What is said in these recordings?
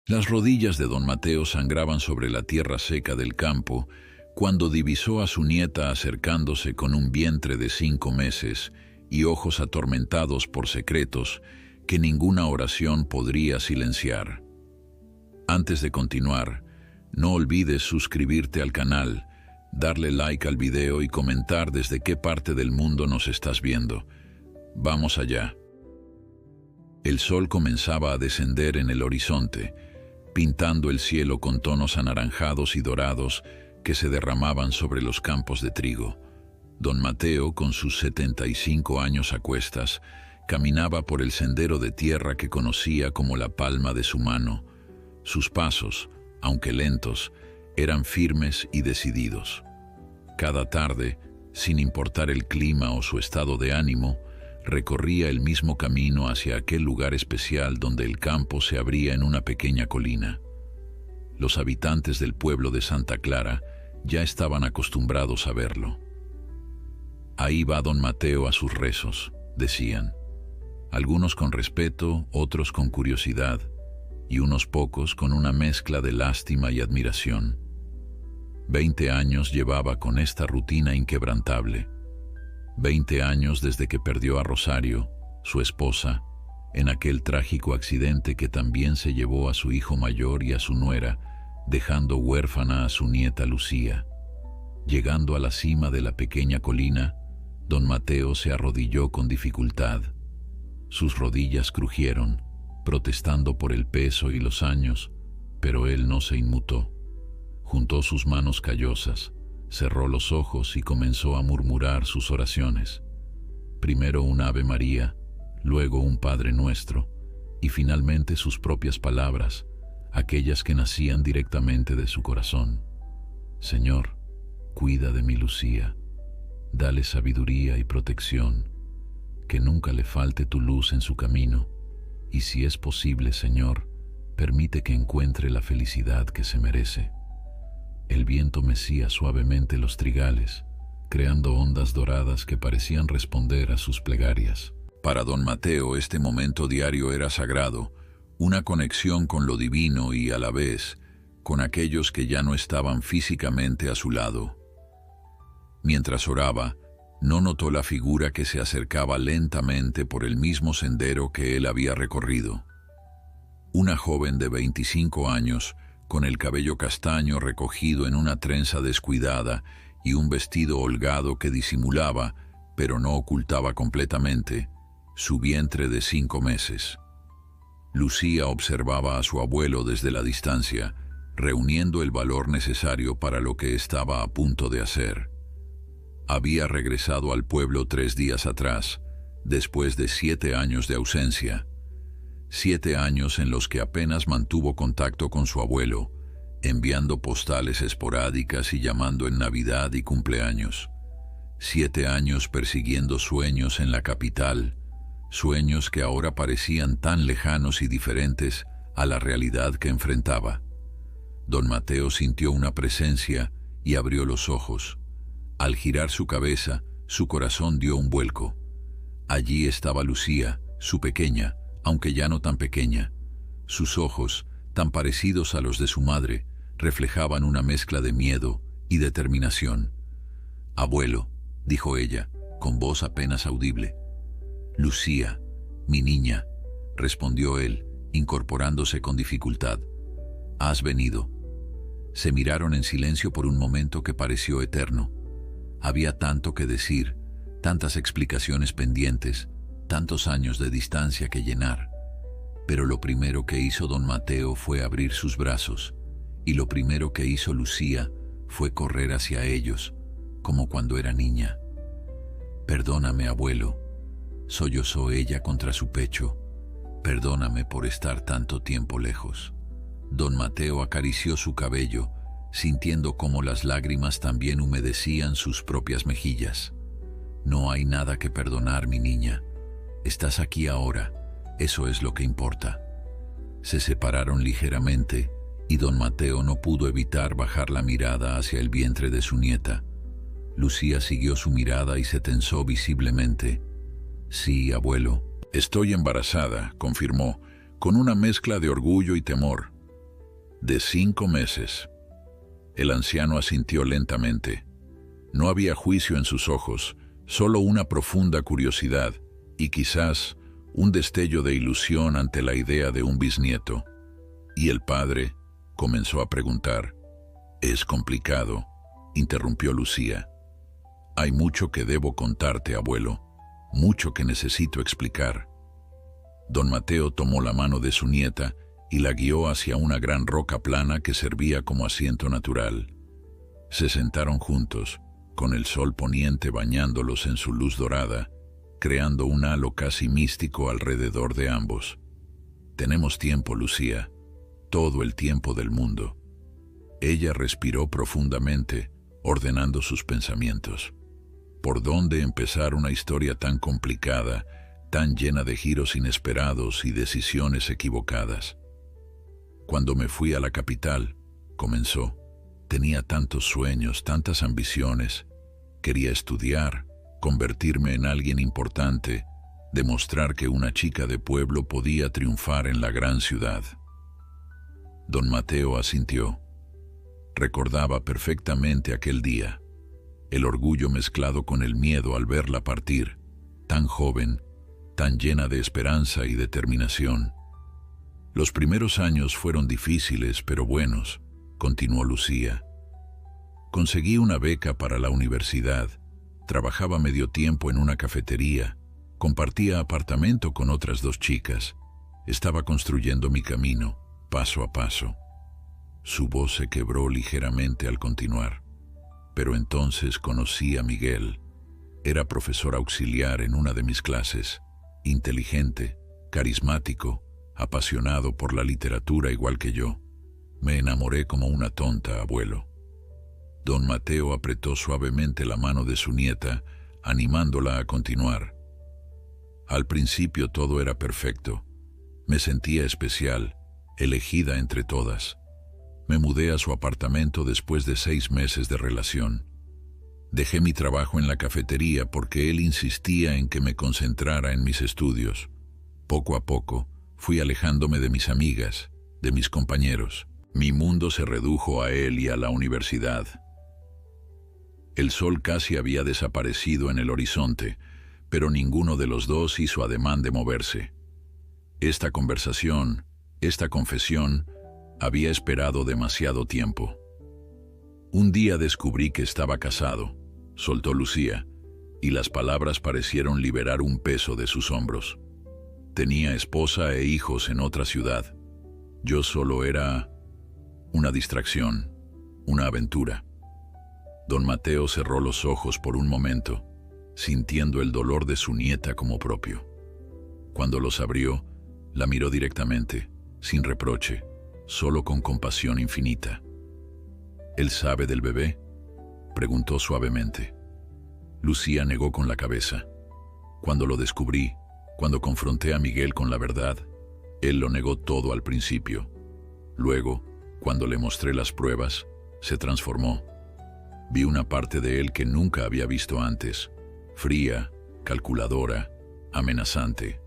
Las rodillas de don Mateo sangraban sobre la tierra seca del campo cuando divisó a su nieta acercándose con un vientre de 5 meses y ojos atormentados por secretos que ninguna oración podría silenciar. Antes de continuar, no olvides suscribirte al canal, darle like al video y comentar desde qué parte del mundo nos estás viendo. Vamos allá. El sol comenzaba a descender en el horizonte, pintando el cielo con tonos anaranjados y dorados que se derramaban sobre los campos de trigo. Don Mateo, con sus 75 años a cuestas, caminaba por el sendero de tierra que conocía como la palma de su mano. Sus pasos, aunque lentos, eran firmes y decididos. Cada tarde, sin importar el clima o su estado de ánimo, recorría el mismo camino hacia aquel lugar especial donde el campo se abría en una pequeña colina. Los habitantes del pueblo de Santa Clara ya estaban acostumbrados a verlo. «Ahí va don Mateo a sus rezos», decían. Algunos con respeto, otros con curiosidad, y unos pocos con una mezcla de lástima y admiración. 20 años llevaba con esta rutina inquebrantable. 20 años desde que perdió a Rosario, su esposa, en aquel trágico accidente que también se llevó a su hijo mayor y a su nuera, dejando huérfana a su nieta Lucía. Llegando a la cima de la pequeña colina, don Mateo se arrodilló con dificultad. Sus rodillas crujieron, protestando por el peso y los años, pero él no se inmutó. Juntó sus manos callosas, cerró los ojos y comenzó a murmurar sus oraciones. Primero un Ave María, luego un Padre Nuestro, y finalmente sus propias palabras, aquellas que nacían directamente de su corazón. Señor, cuida de mi Lucía, dale sabiduría y protección, que nunca le falte tu luz en su camino, y si es posible, Señor, permite que encuentre la felicidad que se merece. El viento mecía suavemente los trigales, creando ondas doradas que parecían responder a sus plegarias. Para don Mateo este momento diario era sagrado, una conexión con lo divino y a la vez con aquellos que ya no estaban físicamente a su lado. Mientras oraba, no notó la figura que se acercaba lentamente por el mismo sendero que él había recorrido. Una joven de 25 años, con el cabello castaño recogido en una trenza descuidada y un vestido holgado que disimulaba, pero no ocultaba completamente, su vientre de 5 meses. Lucía observaba a su abuelo desde la distancia, reuniendo el valor necesario para lo que estaba a punto de hacer. Había regresado al pueblo 3 días atrás, después de 7 años de ausencia. 7 años en los que apenas mantuvo contacto con su abuelo, enviando postales esporádicas y llamando en Navidad y cumpleaños. 7 años persiguiendo sueños en la capital, sueños que ahora parecían tan lejanos y diferentes a la realidad que enfrentaba. Don Mateo sintió una presencia y abrió los ojos. Al girar su cabeza, su corazón dio un vuelco. Allí estaba Lucía, su pequeña, aunque ya no tan pequeña. Sus ojos, tan parecidos a los de su madre, reflejaban una mezcla de miedo y determinación. «Abuelo», dijo ella, con voz apenas audible. «Lucía, mi niña», respondió él, incorporándose con dificultad. «¿Has venido?» Se miraron en silencio por un momento que pareció eterno. Había tanto que decir, tantas explicaciones pendientes, tantos años de distancia que llenar. Pero lo primero que hizo don Mateo fue abrir sus brazos, y lo primero que hizo Lucía fue correr hacia ellos, como cuando era niña. «Perdóname, abuelo», sollozó ella contra su pecho. «Perdóname por estar tanto tiempo lejos». Don Mateo acarició su cabello, sintiendo cómo las lágrimas también humedecían sus propias mejillas. «No hay nada que perdonar, mi niña. Estás aquí ahora, eso es lo que importa». Se separaron ligeramente, y don Mateo no pudo evitar bajar la mirada hacia el vientre de su nieta. Lucía siguió su mirada y se tensó visiblemente. «Sí, abuelo». «Estoy embarazada», confirmó, con una mezcla de orgullo y temor. De 5 meses. El anciano asintió lentamente. No había juicio en sus ojos, solo una profunda curiosidad y quizás un destello de ilusión ante la idea de un bisnieto. Y el padre comenzó a preguntar. «Es complicado», interrumpió Lucía. «Hay mucho que debo contarte, abuelo, mucho que necesito explicar». Don Mateo tomó la mano de su nieta y la guió hacia una gran roca plana que servía como asiento natural. Se sentaron juntos, con el sol poniente bañándolos en su luz dorada, creando un halo casi místico alrededor de ambos. «Tenemos tiempo, Lucía, todo el tiempo del mundo». Ella respiró profundamente, ordenando sus pensamientos. ¿Por dónde empezar una historia tan complicada, tan llena de giros inesperados y decisiones equivocadas? Cuando me fui a la capital, comenzó, tenía tantos sueños, tantas ambiciones. Quería estudiar, convertirme en alguien importante, demostrar que una chica de pueblo podía triunfar en la gran ciudad. Don Mateo asintió. Recordaba perfectamente aquel día, el orgullo mezclado con el miedo al verla partir, tan joven, tan llena de esperanza y determinación. Los primeros años fueron difíciles pero buenos, continuó Lucía. Conseguí una beca para la universidad, trabajaba medio tiempo en una cafetería, compartía apartamento con otras 2 chicas, estaba construyendo mi camino, paso a paso. Su voz se quebró ligeramente al continuar. Pero entonces conocí a Miguel. Era profesor auxiliar en una de mis clases, inteligente, carismático, apasionado por la literatura igual que yo. Me enamoré como una tonta, abuelo. Don Mateo apretó suavemente la mano de su nieta, animándola a continuar. Al principio todo era perfecto. Me sentía especial, elegida entre todas. Me mudé a su apartamento después de 6 meses de relación. Dejé mi trabajo en la cafetería porque él insistía en que me concentrara en mis estudios. Poco a poco, fui alejándome de mis amigas, de mis compañeros. Mi mundo se redujo a él y a la universidad. El sol casi había desaparecido en el horizonte, pero ninguno de los dos hizo ademán de moverse. Esta conversación, esta confesión, había esperado demasiado tiempo. Un día descubrí que estaba casado, soltó Lucía, y las palabras parecieron liberar un peso de sus hombros. Tenía esposa e hijos en otra ciudad. Yo solo era una distracción, una aventura. Don Mateo cerró los ojos por un momento, sintiendo el dolor de su nieta como propio. Cuando los abrió, la miró directamente, sin reproche, solo con compasión infinita. «¿Él sabe del bebé?», preguntó suavemente. Lucía negó con la cabeza. Cuando lo descubrí, cuando confronté a Miguel con la verdad, él lo negó todo al principio. Luego, cuando le mostré las pruebas, se transformó. Vi una parte de él que nunca había visto antes, fría, calculadora, amenazante.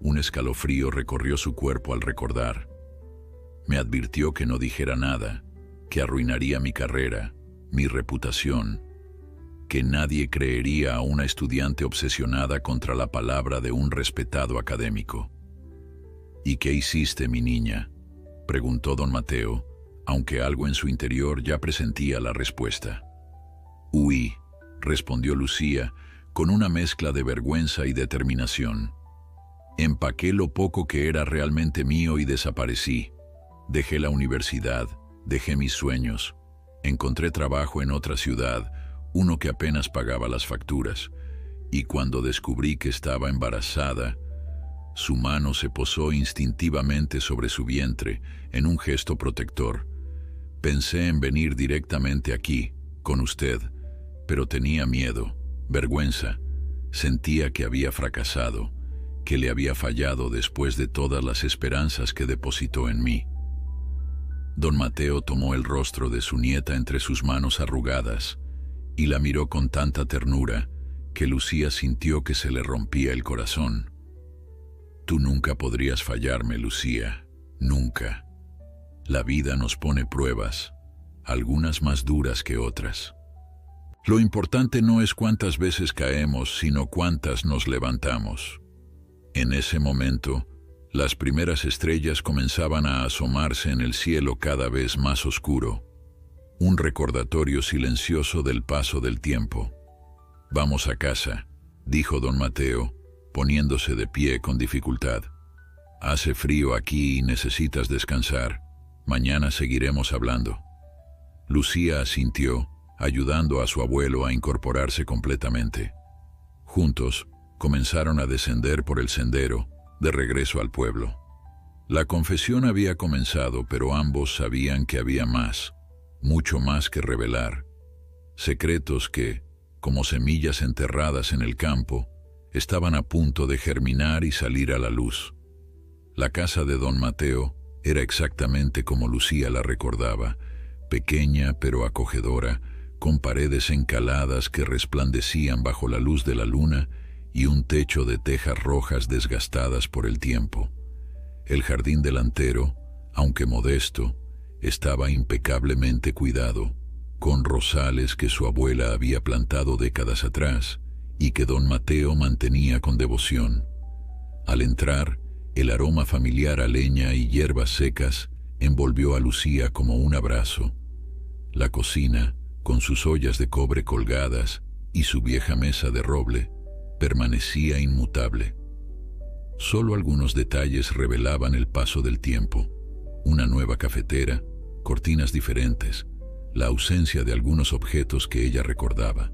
Un escalofrío recorrió su cuerpo al recordar. Me advirtió que no dijera nada, que arruinaría mi carrera, mi reputación, que nadie creería a una estudiante obsesionada contra la palabra de un respetado académico. «¿Y qué hiciste, mi niña?», preguntó don Mateo, aunque algo en su interior ya presentía la respuesta. «Huí», respondió Lucía, con una mezcla de vergüenza y determinación. «Empaqué lo poco que era realmente mío y desaparecí. Dejé la universidad, dejé mis sueños. Encontré trabajo en otra ciudad, uno que apenas pagaba las facturas, y cuando descubrí que estaba embarazada, su mano se posó instintivamente sobre su vientre en un gesto protector. Pensé en venir directamente aquí, con usted, pero tenía miedo, vergüenza. Sentía que había fracasado, que le había fallado después de todas las esperanzas que depositó en mí». Don Mateo tomó el rostro de su nieta entre sus manos arrugadas y la miró con tanta ternura que Lucía sintió que se le rompía el corazón. «Tú nunca podrías fallarme, Lucía, nunca». La vida nos pone pruebas, algunas más duras que otras. Lo importante no es cuántas veces caemos, sino cuántas nos levantamos. En ese momento, las primeras estrellas comenzaban a asomarse en el cielo cada vez más oscuro, un recordatorio silencioso del paso del tiempo. «Vamos a casa», dijo don Mateo, poniéndose de pie con dificultad. «Hace frío aquí y necesitas descansar. Mañana seguiremos hablando». Lucía asintió, ayudando a su abuelo a incorporarse completamente. Juntos, comenzaron a descender por el sendero, de regreso al pueblo. La confesión había comenzado, pero ambos sabían que había más, mucho más que revelar. Secretos que, como semillas enterradas en el campo, estaban a punto de germinar y salir a la luz. La casa de don Mateo era exactamente como Lucía la recordaba, pequeña pero acogedora, con paredes encaladas que resplandecían bajo la luz de la luna y un techo de tejas rojas desgastadas por el tiempo. El jardín delantero, aunque modesto, estaba impecablemente cuidado, con rosales que su abuela había plantado décadas atrás y que don Mateo mantenía con devoción. Al entrar, el aroma familiar a leña y hierbas secas envolvió a Lucía como un abrazo. La cocina, con sus ollas de cobre colgadas y su vieja mesa de roble, permanecía inmutable. Solo algunos detalles revelaban el paso del tiempo: una nueva cafetera, cortinas diferentes, la ausencia de algunos objetos que ella recordaba.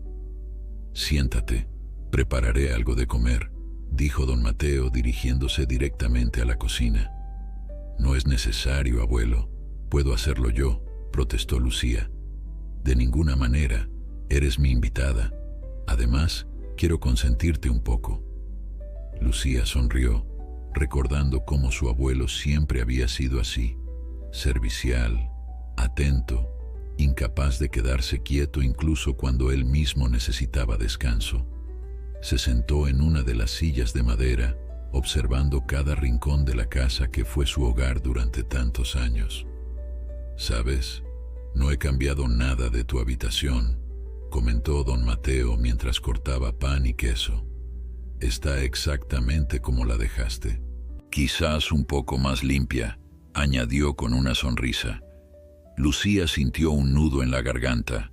«Siéntate, prepararé algo de comer», dijo don Mateo dirigiéndose directamente a la cocina. «No es necesario, abuelo, puedo hacerlo yo», protestó Lucía. «De ninguna manera, eres mi invitada. Además, quiero consentirte un poco». Lucía sonrió, recordando cómo su abuelo siempre había sido así, servicial, atento, incapaz de quedarse quieto incluso cuando él mismo necesitaba descanso. Se sentó en una de las sillas de madera, observando cada rincón de la casa que fue su hogar durante tantos años. «¿Sabes? No he cambiado nada de tu habitación», comentó don Mateo mientras cortaba pan y queso. «Está exactamente como la dejaste». «Quizás un poco más limpia», añadió con una sonrisa. Lucía sintió un nudo en la garganta.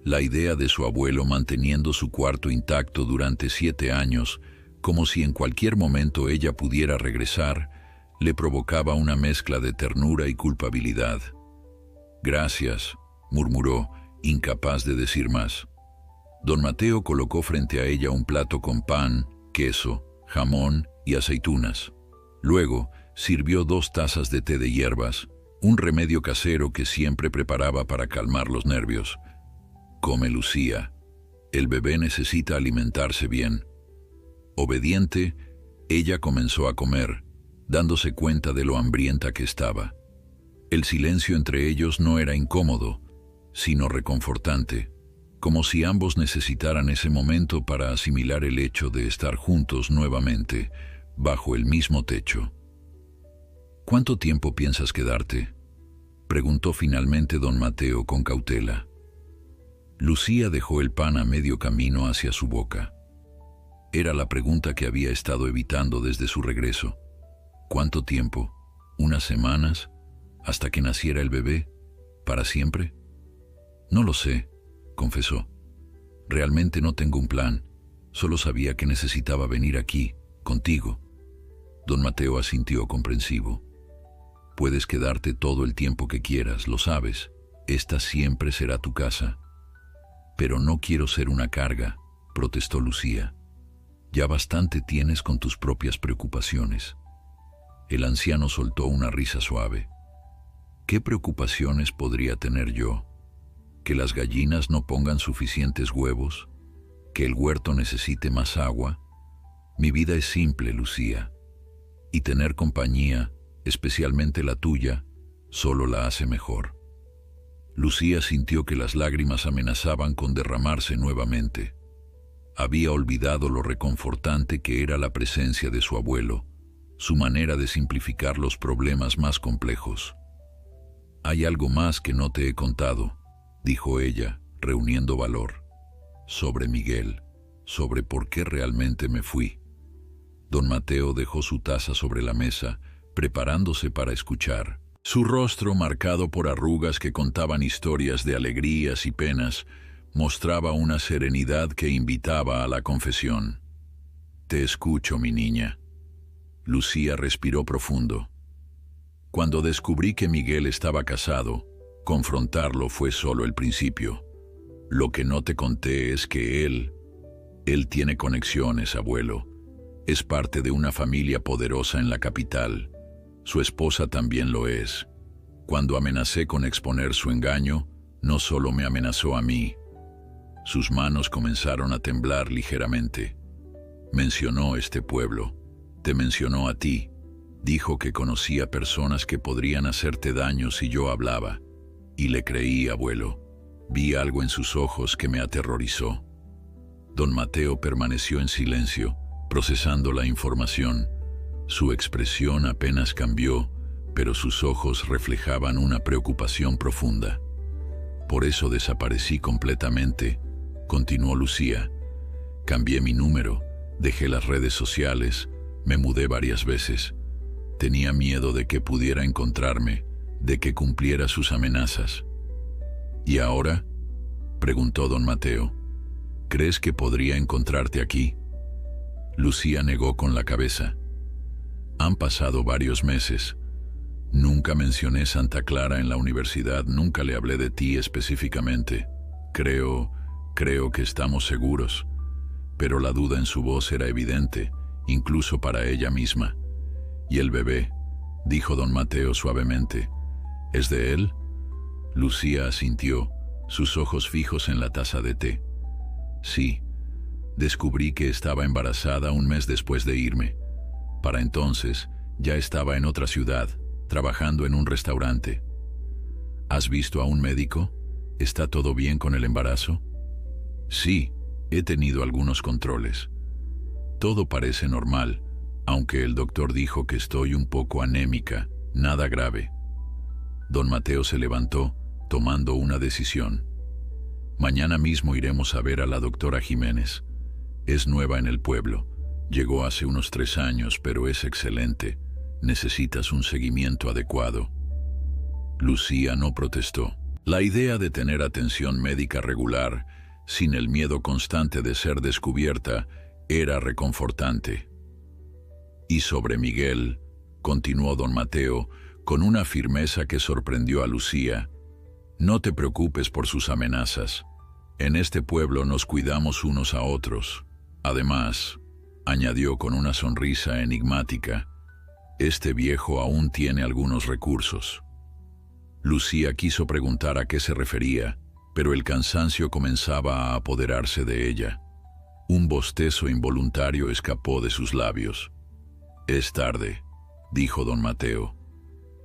La idea de su abuelo manteniendo su cuarto intacto durante 7 años, como si en cualquier momento ella pudiera regresar, le provocaba una mezcla de ternura y culpabilidad. «Gracias», murmuró, incapaz de decir más. Don Mateo colocó frente a ella un plato con pan, queso, jamón y aceitunas. Luego, sirvió 2 tazas de té de hierbas, un remedio casero que siempre preparaba para calmar los nervios. «Come, Lucía. El bebé necesita alimentarse bien». Obediente, ella comenzó a comer, dándose cuenta de lo hambrienta que estaba. El silencio entre ellos no era incómodo, sino reconfortante, como si ambos necesitaran ese momento para asimilar el hecho de estar juntos nuevamente, bajo el mismo techo. «¿Cuánto tiempo piensas quedarte?», preguntó finalmente don Mateo con cautela. Lucía dejó el pan a medio camino hacia su boca. Era la pregunta que había estado evitando desde su regreso. ¿Cuánto tiempo? ¿Unas semanas? ¿Hasta que naciera el bebé? ¿Para siempre? «No lo sé», confesó. «Realmente no tengo un plan. Solo sabía que necesitaba venir aquí, contigo». Don Mateo asintió comprensivo. «Puedes quedarte todo el tiempo que quieras, lo sabes. Esta siempre será tu casa». «Pero no quiero ser una carga», protestó Lucía. «Ya bastante tienes con tus propias preocupaciones». El anciano soltó una risa suave. «¿Qué preocupaciones podría tener yo? ¿Que las gallinas no pongan suficientes huevos? ¿Que el huerto necesite más agua? Mi vida es simple, Lucía. Y tener compañía, especialmente la tuya, solo la hace mejor». Lucía sintió que las lágrimas amenazaban con derramarse nuevamente. Había olvidado lo reconfortante que era la presencia de su abuelo, su manera de simplificar los problemas más complejos. Hay algo más que no te he contado, dijo ella, reuniendo valor. Sobre Miguel, sobre por qué realmente me fui. Don Mateo dejó su taza sobre la mesa, preparándose para escuchar. Su rostro, marcado por arrugas que contaban historias de alegrías y penas, mostraba una serenidad que invitaba a la confesión. Te escucho, mi niña. Lucía respiró profundo. Cuando descubrí que Miguel estaba casado, confrontarlo fue solo el principio. Lo que no te conté es que él tiene conexiones, abuelo. Es parte de una familia poderosa en la capital. Su esposa también lo es. Cuando amenacé con exponer su engaño, no solo me amenazó a mí. Sus manos comenzaron a temblar ligeramente. Mencionó este pueblo. Te mencionó a ti. Dijo que conocía personas que podrían hacerte daño si yo hablaba. Y le creí, abuelo. Vi algo en sus ojos que me aterrorizó. Don Mateo permaneció en silencio, procesando la información. Su expresión apenas cambió, pero sus ojos reflejaban una preocupación profunda. Por eso desaparecí completamente, continuó Lucía. Cambié mi número, dejé las redes sociales, me mudé varias veces. Tenía miedo de que pudiera encontrarme, de que cumpliera sus amenazas. ¿Y ahora?, preguntó don Mateo. ¿Crees que podría encontrarte aquí? Lucía negó con la cabeza. Han pasado varios meses. Nunca mencioné Santa Clara en la universidad, nunca le hablé de ti específicamente. Creo que estamos seguros. Pero la duda en su voz era evidente, incluso para ella misma. ¿Y el bebé?, dijo don Mateo suavemente. ¿Es de él? Lucía asintió, sus ojos fijos en la taza de té. Sí, descubrí que estaba embarazada un mes después de irme. Para entonces, ya estaba en otra ciudad, trabajando en un restaurante. ¿Has visto a un médico? ¿Está todo bien con el embarazo? Sí, he tenido algunos controles. Todo parece normal, aunque el doctor dijo que estoy un poco anémica, nada grave. Don Mateo se levantó, tomando una decisión. Mañana mismo iremos a ver a la doctora Jiménez. Es nueva en el pueblo. Llegó hace unos 3 años, pero es excelente. Necesitas un seguimiento adecuado. Lucía no protestó. La idea de tener atención médica regular, sin el miedo constante de ser descubierta, era reconfortante. Y sobre Miguel, continuó don Mateo, con una firmeza que sorprendió a Lucía. No te preocupes por sus amenazas. En este pueblo nos cuidamos unos a otros. Además, añadió con una sonrisa enigmática, este viejo aún tiene algunos recursos. Lucía quiso preguntar a qué se refería, pero el cansancio comenzaba a apoderarse de ella. Un bostezo involuntario escapó de sus labios. Es tarde, dijo don Mateo.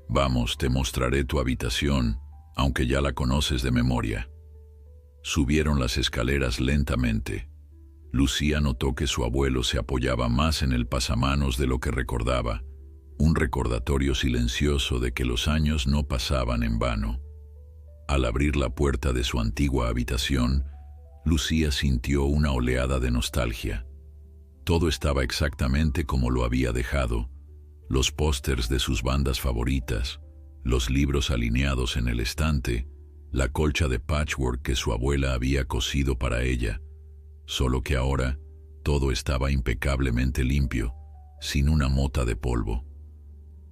Vamos, te mostraré tu habitación, aunque ya la conoces de memoria. Subieron las escaleras lentamente. Lucía notó que su abuelo se apoyaba más en el pasamanos de lo que recordaba, un recordatorio silencioso de que los años no pasaban en vano. Al abrir la puerta de su antigua habitación, Lucía sintió una oleada de nostalgia. Todo estaba exactamente como lo había dejado, los pósters de sus bandas favoritas, los libros alineados en el estante, la colcha de patchwork que su abuela había cosido para ella, solo que ahora todo estaba impecablemente limpio, sin una mota de polvo.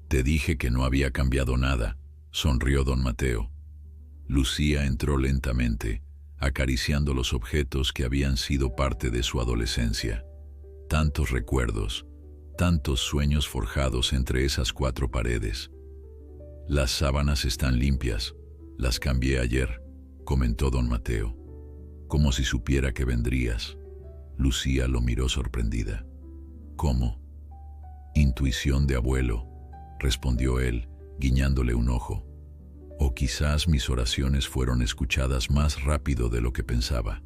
Te dije que no había cambiado nada, sonrió don Mateo. Lucía entró lentamente, acariciando los objetos que habían sido parte de su adolescencia. Tantos recuerdos, tantos sueños forjados entre esas 4 paredes. Las sábanas están limpias, las cambié ayer, comentó don Mateo, como si supiera que vendrías. Lucía lo miró sorprendida. ¿Cómo? Intuición de abuelo, respondió él, guiñándole un ojo. O quizás mis oraciones fueron escuchadas más rápido de lo que pensaba.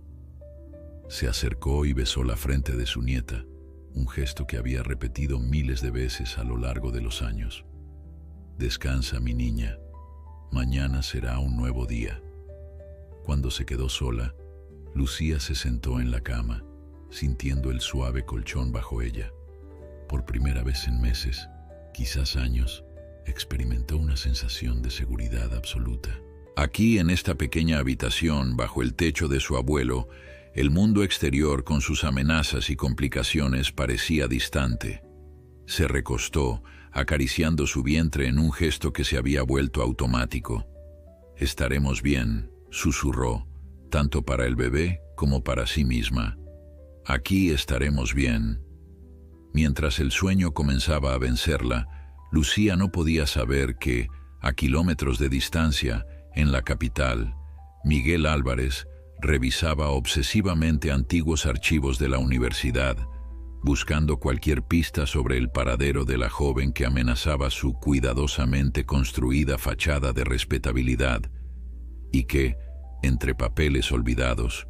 Se acercó y besó la frente de su nieta, un gesto que había repetido miles de veces a lo largo de los años. Descansa, mi niña. Mañana será un nuevo día. Cuando se quedó sola, Lucía se sentó en la cama, sintiendo el suave colchón bajo ella. Por primera vez en meses, quizás años, experimentó una sensación de seguridad absoluta. Aquí, en esta pequeña habitación, bajo el techo de su abuelo, el mundo exterior con sus amenazas y complicaciones parecía distante. Se recostó, acariciando su vientre en un gesto que se había vuelto automático. «Estaremos bien», susurró, tanto para el bebé como para sí misma. «Aquí estaremos bien». Mientras el sueño comenzaba a vencerla, Lucía no podía saber que, a kilómetros de distancia, en la capital, Miguel Álvarez revisaba obsesivamente antiguos archivos de la universidad, buscando cualquier pista sobre el paradero de la joven que amenazaba su cuidadosamente construida fachada de respetabilidad y que, entre papeles olvidados,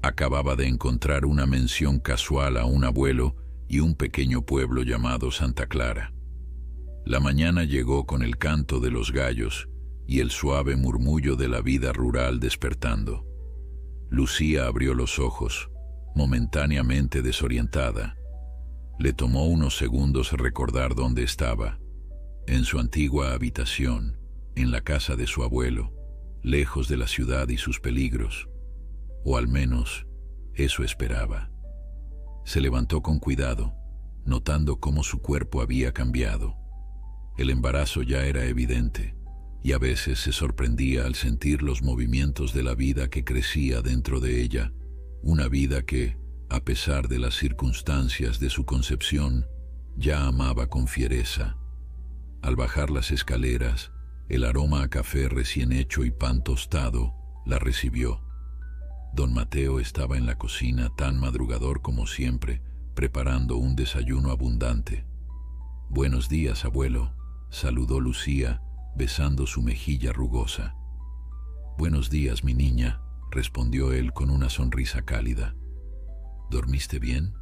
acababa de encontrar una mención casual a un abuelo y un pequeño pueblo llamado Santa Clara. La mañana llegó con el canto de los gallos y el suave murmullo de la vida rural despertando. Lucía abrió los ojos, momentáneamente desorientada. Le tomó unos segundos recordar dónde estaba, en su antigua habitación, en la casa de su abuelo, lejos de la ciudad y sus peligros, o al menos eso esperaba. Se levantó con cuidado, notando cómo su cuerpo había cambiado. El embarazo ya era evidente, y a veces se sorprendía al sentir los movimientos de la vida que crecía dentro de ella, una vida que, a pesar de las circunstancias de su concepción, ya amaba con fiereza. Al bajar las escaleras, el aroma a café recién hecho y pan tostado la recibió. Don Mateo estaba en la cocina tan madrugador como siempre, preparando un desayuno abundante. «Buenos días, abuelo», saludó Lucía, besando su mejilla rugosa. «Buenos días, mi niña», respondió él con una sonrisa cálida. «¿Dormiste bien?»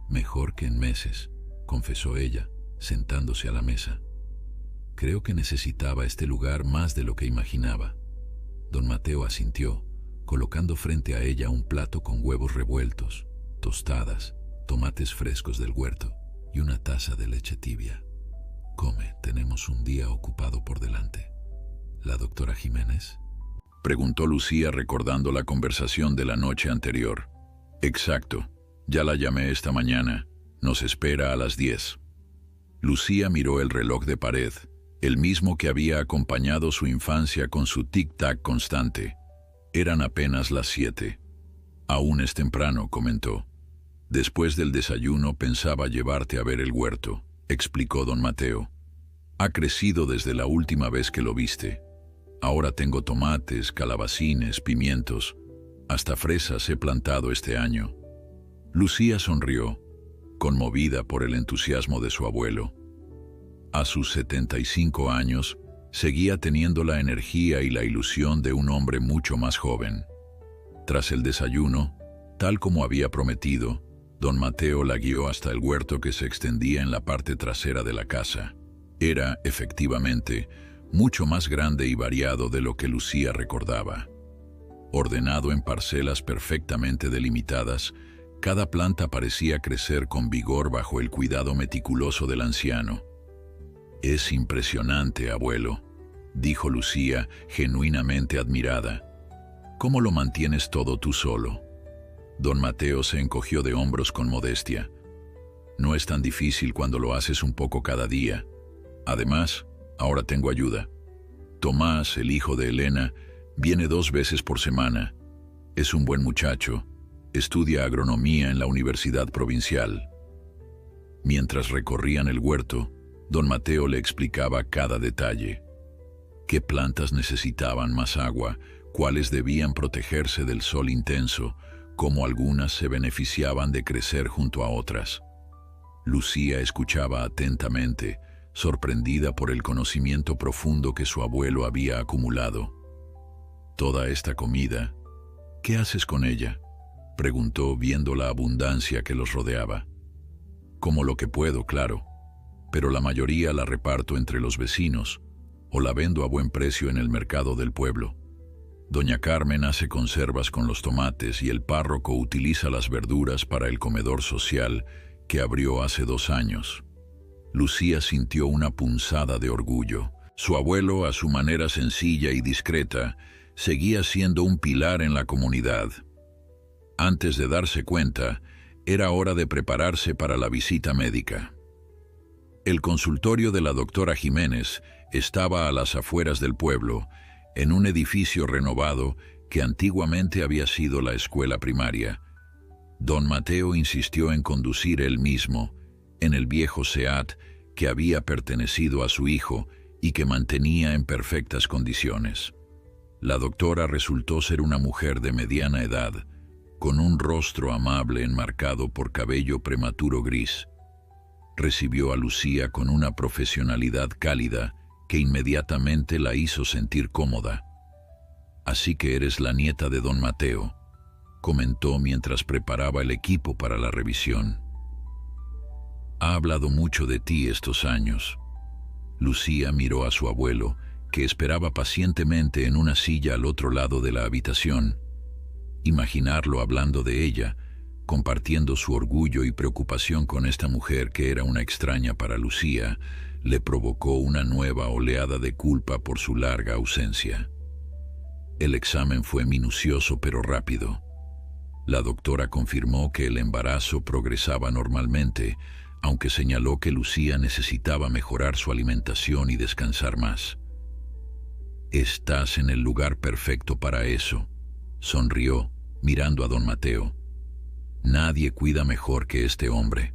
«Mejor que en meses», confesó ella, sentándose a la mesa. «Creo que necesitaba este lugar más de lo que imaginaba». Don Mateo asintió, colocando frente a ella un plato con huevos revueltos, tostadas, tomates frescos del huerto y una taza de leche tibia. «Come, tenemos un día ocupado por delante». «¿La doctora Jiménez?», preguntó Lucía recordando la conversación de la noche anterior. «Exacto, ya la llamé esta mañana. Nos espera a las 10». Lucía miró el reloj de pared, el mismo que había acompañado su infancia con su tic-tac constante. Eran apenas las 7. «Aún es temprano», comentó. «Después del desayuno pensaba llevarte a ver el huerto», explicó don Mateo. «Ha crecido desde la última vez que lo viste. Ahora tengo tomates, calabacines, pimientos, hasta fresas he plantado este año». Lucía sonrió, conmovida por el entusiasmo de su abuelo. A sus 75 años, seguía teniendo la energía y la ilusión de un hombre mucho más joven. Tras el desayuno, tal como había prometido, don Mateo la guió hasta el huerto que se extendía en la parte trasera de la casa. Era, efectivamente, mucho más grande y variado de lo que Lucía recordaba. Ordenado en parcelas perfectamente delimitadas, cada planta parecía crecer con vigor bajo el cuidado meticuloso del anciano. «Es impresionante, abuelo», dijo Lucía, genuinamente admirada. «¿Cómo lo mantienes todo tú solo?» Don Mateo se encogió de hombros con modestia. «No es tan difícil cuando lo haces un poco cada día. Además, ahora tengo ayuda. Tomás, el hijo de Elena, viene 2 veces por semana. Es un buen muchacho. Estudia agronomía en la Universidad Provincial». Mientras recorrían el huerto, don Mateo le explicaba cada detalle. Qué plantas necesitaban más agua, cuáles debían protegerse del sol intenso, cómo algunas se beneficiaban de crecer junto a otras. Lucía escuchaba atentamente, sorprendida por el conocimiento profundo que su abuelo había acumulado. «Toda esta comida, ¿qué haces con ella?», preguntó viendo la abundancia que los rodeaba. «Como lo que puedo, claro, pero la mayoría la reparto entre los vecinos, o la vendo a buen precio en el mercado del pueblo. Doña Carmen hace conservas con los tomates y el párroco utiliza las verduras para el comedor social que abrió hace 2 años. Lucía sintió una punzada de orgullo. Su abuelo, a su manera sencilla y discreta, seguía siendo un pilar en la comunidad. Antes de darse cuenta, era hora de prepararse para la visita médica. El consultorio de la doctora Jiménez estaba a las afueras del pueblo, en un edificio renovado que antiguamente había sido la escuela primaria. Don Mateo insistió en conducir él mismo, en el viejo Seat que había pertenecido a su hijo y que mantenía en perfectas condiciones. La doctora resultó ser una mujer de mediana edad, con un rostro amable enmarcado por cabello prematuro gris. Recibió a Lucía con una profesionalidad cálida que inmediatamente la hizo sentir cómoda. «Así que eres la nieta de don Mateo», comentó mientras preparaba el equipo para la revisión. «Ha hablado mucho de ti estos años». Lucía miró a su abuelo, que esperaba pacientemente en una silla al otro lado de la habitación. Imaginarlo hablando de ella, compartiendo su orgullo y preocupación con esta mujer que era una extraña para Lucía, le provocó una nueva oleada de culpa por su larga ausencia. El examen fue minucioso pero rápido. La doctora confirmó que el embarazo progresaba normalmente, aunque señaló que Lucía necesitaba mejorar su alimentación y descansar más. «Estás en el lugar perfecto para eso», sonrió, mirando a don Mateo. «Nadie cuida mejor que este hombre».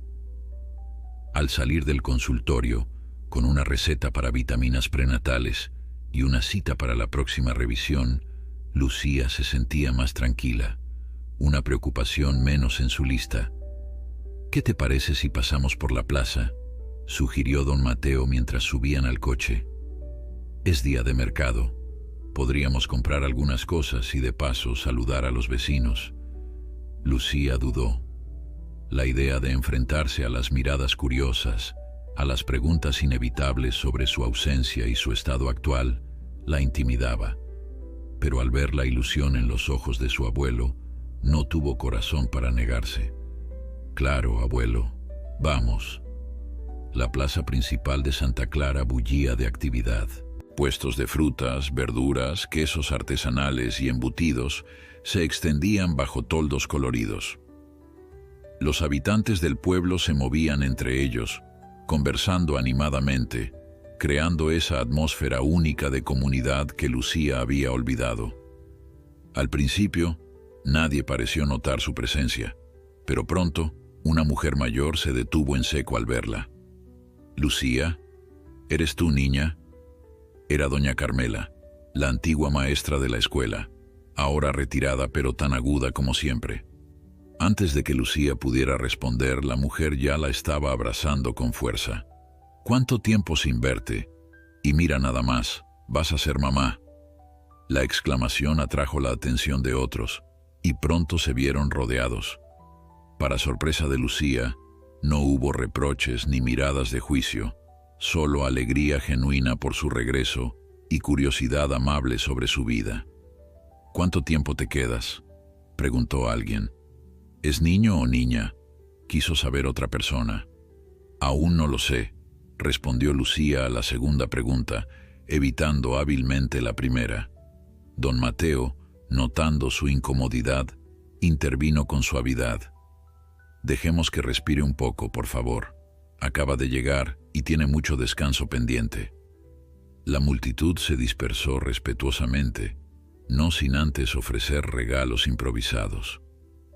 Al salir del consultorio, con una receta para vitaminas prenatales y una cita para la próxima revisión, Lucía se sentía más tranquila, una preocupación menos en su lista. «¿Qué te parece si pasamos por la plaza?», sugirió don Mateo mientras subían al coche. «Es día de mercado. Podríamos comprar algunas cosas y de paso saludar a los vecinos». Lucía dudó. La idea de enfrentarse a las miradas curiosas, a las preguntas inevitables sobre su ausencia y su estado actual, la intimidaba. Pero al ver la ilusión en los ojos de su abuelo, no tuvo corazón para negarse. «Claro, abuelo, vamos». La plaza principal de Santa Clara bullía de actividad. Puestos de frutas, verduras, quesos artesanales y embutidos se extendían bajo toldos coloridos. Los habitantes del pueblo se movían entre ellos, conversando animadamente, creando esa atmósfera única de comunidad que Lucía había olvidado. Al principio, nadie pareció notar su presencia, pero pronto, una mujer mayor se detuvo en seco al verla. «Lucía, ¿eres tú, niña?». Era doña Carmela, la antigua maestra de la escuela, ahora retirada pero tan aguda como siempre. Antes de que Lucía pudiera responder, la mujer ya la estaba abrazando con fuerza. «¿Cuánto tiempo sin verte? Y mira nada más, vas a ser mamá». La exclamación atrajo la atención de otros, y pronto se vieron rodeados. Para sorpresa de Lucía, no hubo reproches ni miradas de juicio, solo alegría genuina por su regreso y curiosidad amable sobre su vida. «¿Cuánto tiempo te quedas?», preguntó alguien. «¿Es niño o niña?», quiso saber otra persona. «Aún no lo sé», respondió Lucía a la segunda pregunta, evitando hábilmente la primera. Don Mateo, notando su incomodidad, intervino con suavidad. «Dejemos que respire un poco, por favor. Acaba de llegar y tiene mucho descanso pendiente». La multitud se dispersó respetuosamente, no sin antes ofrecer regalos improvisados.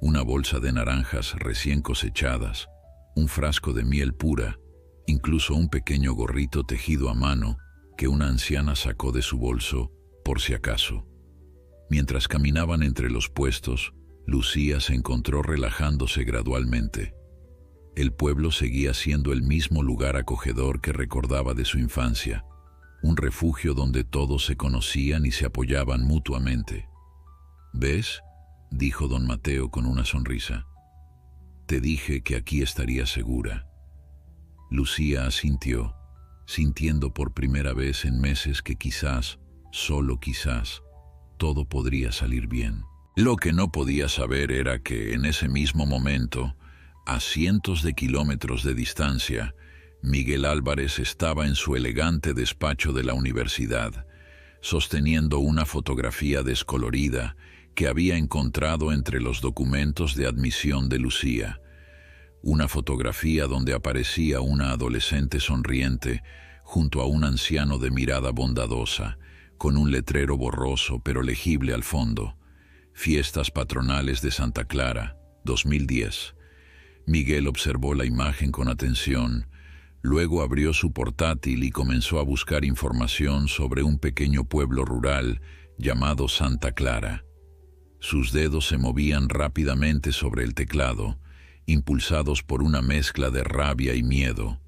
Una bolsa de naranjas recién cosechadas, un frasco de miel pura, incluso un pequeño gorrito tejido a mano que una anciana sacó de su bolso, por si acaso. Mientras caminaban entre los puestos, Lucía se encontró relajándose gradualmente. El pueblo seguía siendo el mismo lugar acogedor que recordaba de su infancia, un refugio donde todos se conocían y se apoyaban mutuamente. «¿Ves?», dijo don Mateo con una sonrisa. «Te dije que aquí estaría segura». Lucía asintió. sintiendo por primera vez en meses que quizás, solo quizás, todo podría salir bien. Lo que no podía saber era que en ese mismo momento, a cientos de kilómetros de distancia, Miguel Álvarez estaba en su elegante despacho de la universidad, sosteniendo una fotografía descolorida que había encontrado entre los documentos de admisión de Lucía. Una fotografía donde aparecía una adolescente sonriente junto a un anciano de mirada bondadosa, con un letrero borroso pero legible al fondo. Fiestas patronales de Santa Clara, 2010. Miguel observó la imagen con atención, luego abrió su portátil y comenzó a buscar información sobre un pequeño pueblo rural llamado Santa Clara. Sus dedos se movían rápidamente sobre el teclado, impulsados por una mezcla de rabia y miedo.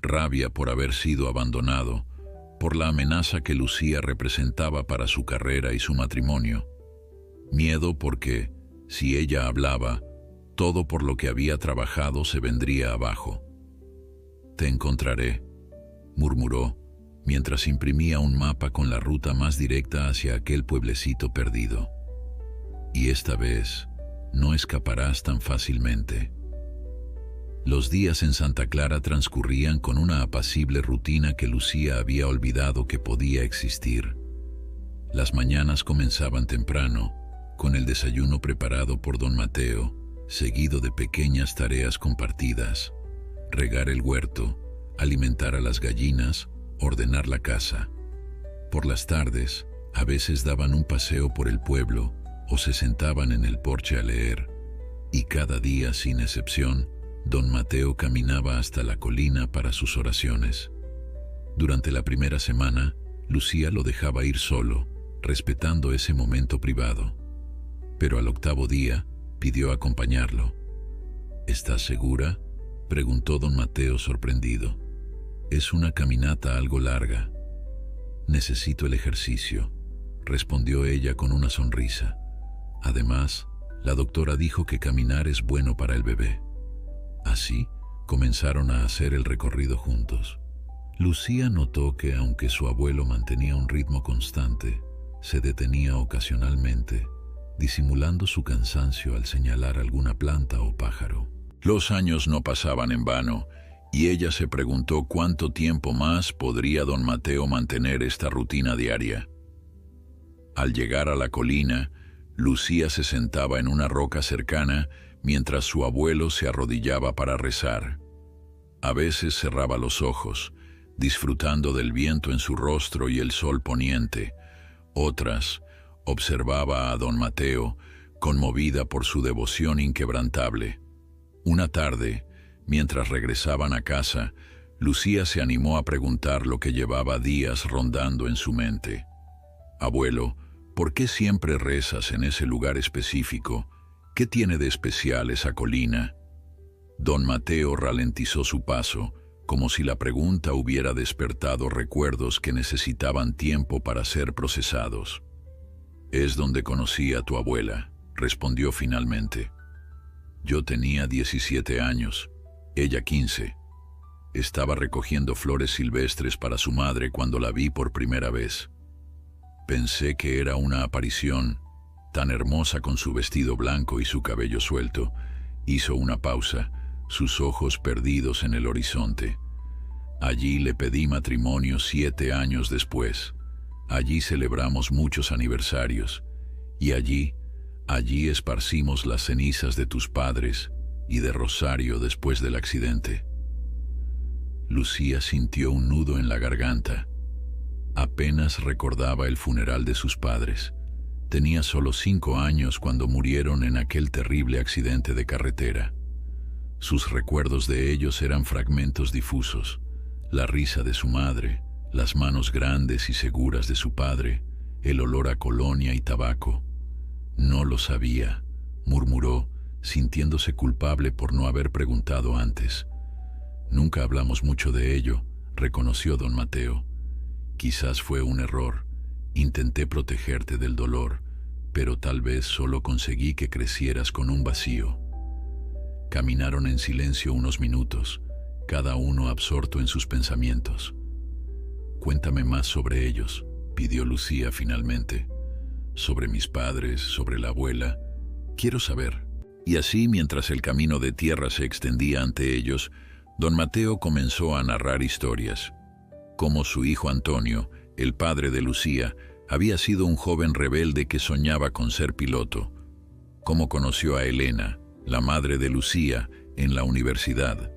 Rabia por haber sido abandonado, por la amenaza que Lucía representaba para su carrera y su matrimonio. Miedo porque, si ella hablaba, todo por lo que había trabajado se vendría abajo. «Te encontraré», murmuró, mientras imprimía un mapa con la ruta más directa hacia aquel pueblecito perdido. «Y esta vez no escaparás tan fácilmente». Los días en Santa Clara transcurrían con una apacible rutina que Lucía había olvidado que podía existir. Las mañanas comenzaban temprano, con el desayuno preparado por don Mateo, seguido de pequeñas tareas compartidas: regar el huerto, alimentar a las gallinas, ordenar la casa. Por las tardes, a veces daban un paseo por el pueblo o se sentaban en el porche a leer, y cada día, sin excepción, don Mateo caminaba hasta la colina para sus oraciones. Durante la primera semana, Lucía lo dejaba ir solo, respetando ese momento privado. Pero al octavo día, pidió acompañarlo. «¿Estás segura?», preguntó don Mateo sorprendido. «Es una caminata algo larga». «Necesito el ejercicio», respondió ella con una sonrisa. Además, la doctora dijo que caminar es bueno para el bebé. Así, comenzaron a hacer el recorrido juntos. Lucía notó que, aunque su abuelo mantenía un ritmo constante, se detenía ocasionalmente, disimulando su cansancio al señalar alguna planta o pájaro. Los años no pasaban en vano, y ella se preguntó cuánto tiempo más podría don Mateo mantener esta rutina diaria. Al llegar a la colina, Lucía se sentaba en una roca cercana mientras su abuelo se arrodillaba para rezar. A veces cerraba los ojos, disfrutando del viento en su rostro y el sol poniente. Otras, observaba a don Mateo, conmovida por su devoción inquebrantable. Una tarde, mientras regresaban a casa, Lucía se animó a preguntar lo que llevaba días rondando en su mente. «Abuelo, ¿por qué siempre rezas en ese lugar específico? ¿Qué tiene de especial esa colina?» Don Mateo ralentizó su paso, como si la pregunta hubiera despertado recuerdos que necesitaban tiempo para ser procesados. «Es donde conocí a tu abuela», respondió finalmente. «Yo tenía 17 años, ella 15. Estaba recogiendo flores silvestres para su madre cuando la vi por primera vez. Pensé que era una aparición, tan hermosa con su vestido blanco y su cabello suelto». Hizo una pausa, sus ojos perdidos en el horizonte. «Allí le pedí matrimonio 7 años después. Allí celebramos muchos aniversarios. Y allí esparcimos las cenizas de tus padres y de Rosario después del accidente». Lucía sintió un nudo en la garganta. Apenas recordaba el funeral de sus padres. Tenía solo 5 años cuando murieron en aquel terrible accidente de carretera. Sus recuerdos de ellos eran fragmentos difusos: la risa de su madre, las manos grandes y seguras de su padre, el olor a colonia y tabaco. «No lo sabía», murmuró, sintiéndose culpable por no haber preguntado antes. «Nunca hablamos mucho de ello», reconoció don Mateo. «Quizás fue un error. Intenté protegerte del dolor, pero tal vez solo conseguí que crecieras con un vacío». Caminaron en silencio unos minutos, cada uno absorto en sus pensamientos. Cuéntame más sobre ellos, pidió Lucía finalmente. Sobre mis padres, sobre la abuela. Quiero saber. Y así, mientras el camino de tierra se extendía ante ellos, don Mateo comenzó a narrar historias. Cómo su hijo Antonio, el padre de Lucía, había sido un joven rebelde que soñaba con ser piloto. Cómo conoció a Elena, la madre de Lucía, en la universidad.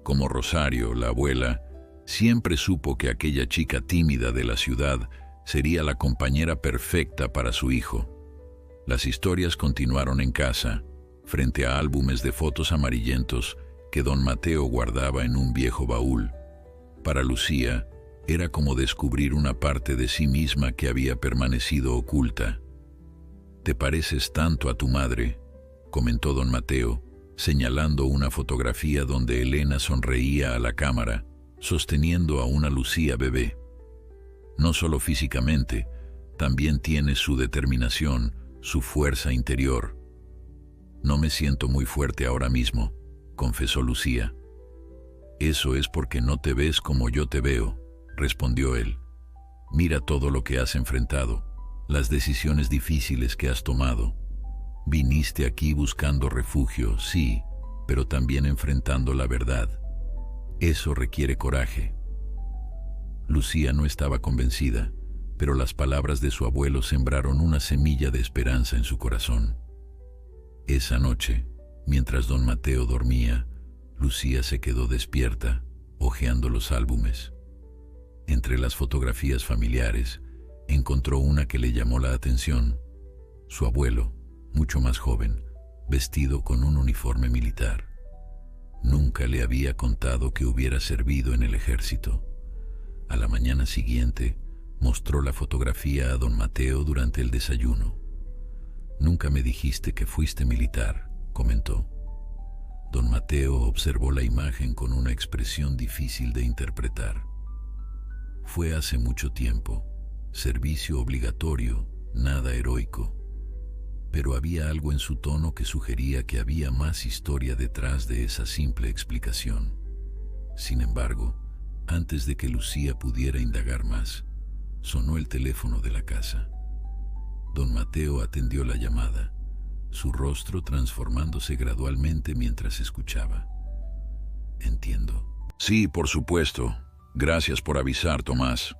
Cómo Rosario, la abuela, siempre supo que aquella chica tímida de la ciudad sería la compañera perfecta para su hijo. Las historias continuaron en casa, frente a álbumes de fotos amarillentos que don Mateo guardaba en un viejo baúl. Para Lucía, era como descubrir una parte de sí misma que había permanecido oculta. «Te pareces tanto a tu madre», comentó don Mateo, señalando una fotografía donde Elena sonreía a la cámara, sosteniendo a una Lucía bebé. No solo físicamente, también tiene su determinación, su fuerza interior. «No me siento muy fuerte ahora mismo», confesó Lucía. «Eso es porque no te ves como yo te veo», respondió él. «Mira todo lo que has enfrentado, las decisiones difíciles que has tomado. Viniste aquí buscando refugio, sí, pero también enfrentando la verdad. Eso requiere coraje». Lucía no estaba convencida, pero las palabras de su abuelo sembraron una semilla de esperanza en su corazón. Esa noche, mientras don Mateo dormía, Lucía se quedó despierta, hojeando los álbumes. Entre las fotografías familiares, encontró una que le llamó la atención. Su abuelo, mucho más joven, vestido con un uniforme militar. Nunca le había contado que hubiera servido en el ejército. A la mañana siguiente, mostró la fotografía a don Mateo durante el desayuno. «Nunca me dijiste que fuiste militar», comentó. Don Mateo observó la imagen con una expresión difícil de interpretar. «Fue hace mucho tiempo, servicio obligatorio, nada heroico». Pero había algo en su tono que sugería que había más historia detrás de esa simple explicación. Sin embargo, antes de que Lucía pudiera indagar más, sonó el teléfono de la casa. Don Mateo atendió la llamada, su rostro transformándose gradualmente mientras escuchaba. «Entiendo». «Sí, por supuesto. Gracias por avisar, Tomás».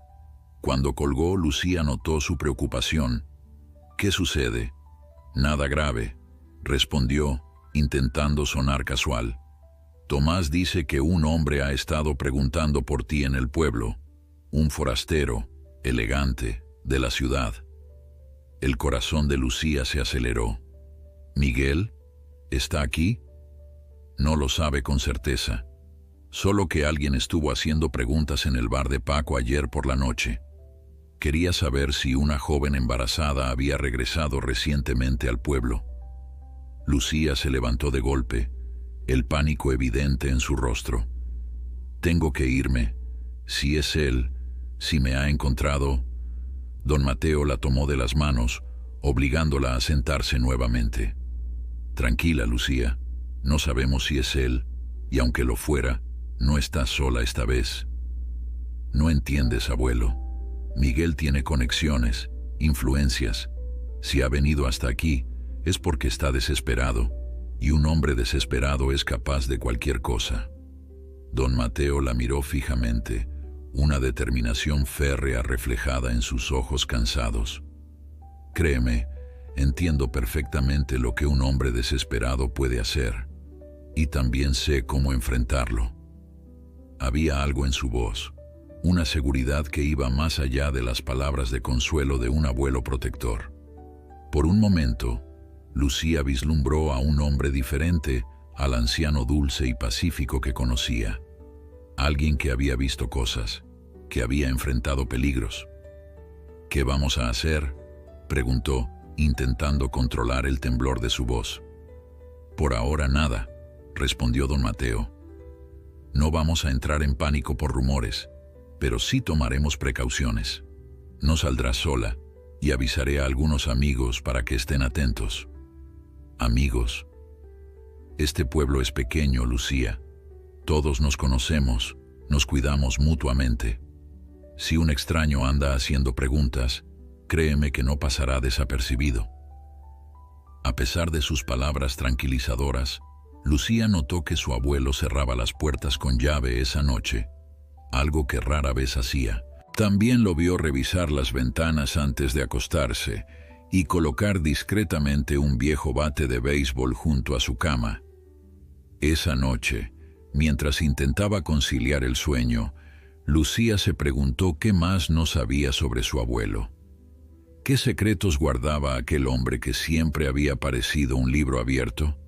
Cuando colgó, Lucía notó su preocupación. «¿Qué sucede?» «Nada grave», respondió, intentando sonar casual. «Tomás dice que un hombre ha estado preguntando por ti en el pueblo. Un forastero, elegante, de la ciudad». El corazón de Lucía se aceleró. «¿Miguel? ¿Está aquí?» No lo sabe con certeza. Solo que alguien estuvo haciendo preguntas en el bar de Paco ayer por la noche. Quería saber si una joven embarazada había regresado recientemente al pueblo. Lucía se levantó de golpe, el pánico evidente en su rostro. «Tengo que irme. Si es él, si me ha encontrado...» Don Mateo la tomó de las manos, obligándola a sentarse nuevamente. «Tranquila, Lucía. No sabemos si es él, y aunque lo fuera, no estás sola esta vez». «No entiendes, abuelo. Miguel tiene conexiones, influencias. Si ha venido hasta aquí, es porque está desesperado, y un hombre desesperado es capaz de cualquier cosa». Don Mateo la miró fijamente, una determinación férrea reflejada en sus ojos cansados. «Créeme, entiendo perfectamente lo que un hombre desesperado puede hacer, y también sé cómo enfrentarlo». Había algo en su voz, una seguridad que iba más allá de las palabras de consuelo de un abuelo protector. Por un momento, Lucía vislumbró a un hombre diferente al anciano dulce y pacífico que conocía. Alguien que había visto cosas, que había enfrentado peligros. «¿Qué vamos a hacer?», preguntó, intentando controlar el temblor de su voz. «Por ahora nada», respondió don Mateo. «No vamos a entrar en pánico por rumores, pero sí tomaremos precauciones. No saldrás sola, y avisaré a algunos amigos para que estén atentos». «¿Amigos?» «Este pueblo es pequeño, Lucía. Todos nos conocemos, nos cuidamos mutuamente. Si un extraño anda haciendo preguntas, créeme que no pasará desapercibido. A pesar de sus palabras tranquilizadoras, Lucía notó que su abuelo cerraba las puertas con llave esa noche, algo que rara vez hacía. También lo vio revisar las ventanas antes de acostarse y colocar discretamente un viejo bate de béisbol junto a su cama. Esa noche, mientras intentaba conciliar el sueño, Lucía se preguntó qué más no sabía sobre su abuelo. ¿Qué secretos guardaba aquel hombre que siempre había parecido un libro abierto?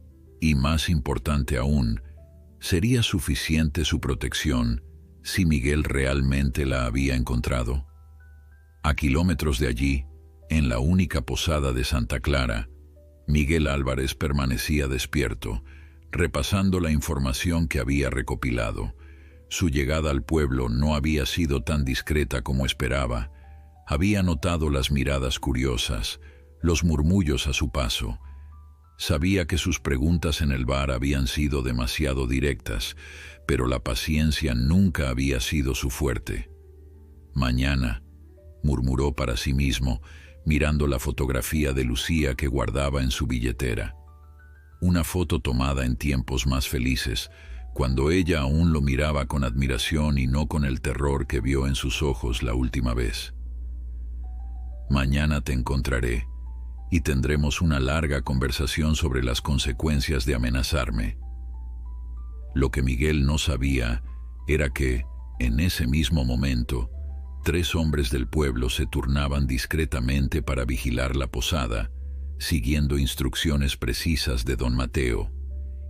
Y más importante aún, ¿sería suficiente su protección si Miguel realmente la había encontrado? A kilómetros de allí, en la única posada de Santa Clara, Miguel Álvarez permanecía despierto, repasando la información que había recopilado. Su llegada al pueblo no había sido tan discreta como esperaba. Había notado las miradas curiosas, los murmullos a su paso. Sabía que sus preguntas en el bar habían sido demasiado directas, pero la paciencia nunca había sido su fuerte. «Mañana», murmuró para sí mismo, mirando la fotografía de Lucía que guardaba en su billetera. Una foto tomada en tiempos más felices, cuando ella aún lo miraba con admiración y no con el terror que vio en sus ojos la última vez. «Mañana te encontraré y tendremos una larga conversación sobre las consecuencias de amenazarme». Lo que Miguel no sabía era que, en ese mismo momento, 3 hombres del pueblo se turnaban discretamente para vigilar la posada, siguiendo instrucciones precisas de don Mateo,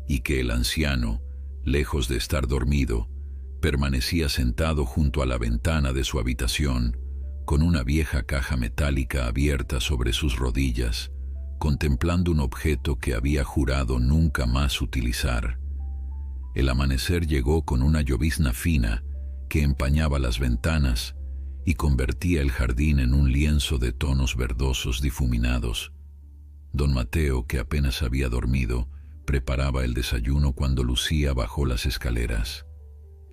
y que el anciano, lejos de estar dormido, permanecía sentado junto a la ventana de su habitación, con una vieja caja metálica abierta sobre sus rodillas, contemplando un objeto que había jurado nunca más utilizar. El amanecer llegó con una llovizna fina que empañaba las ventanas y convertía el jardín en un lienzo de tonos verdosos difuminados. Don Mateo, que apenas había dormido, preparaba el desayuno cuando Lucía bajó las escaleras.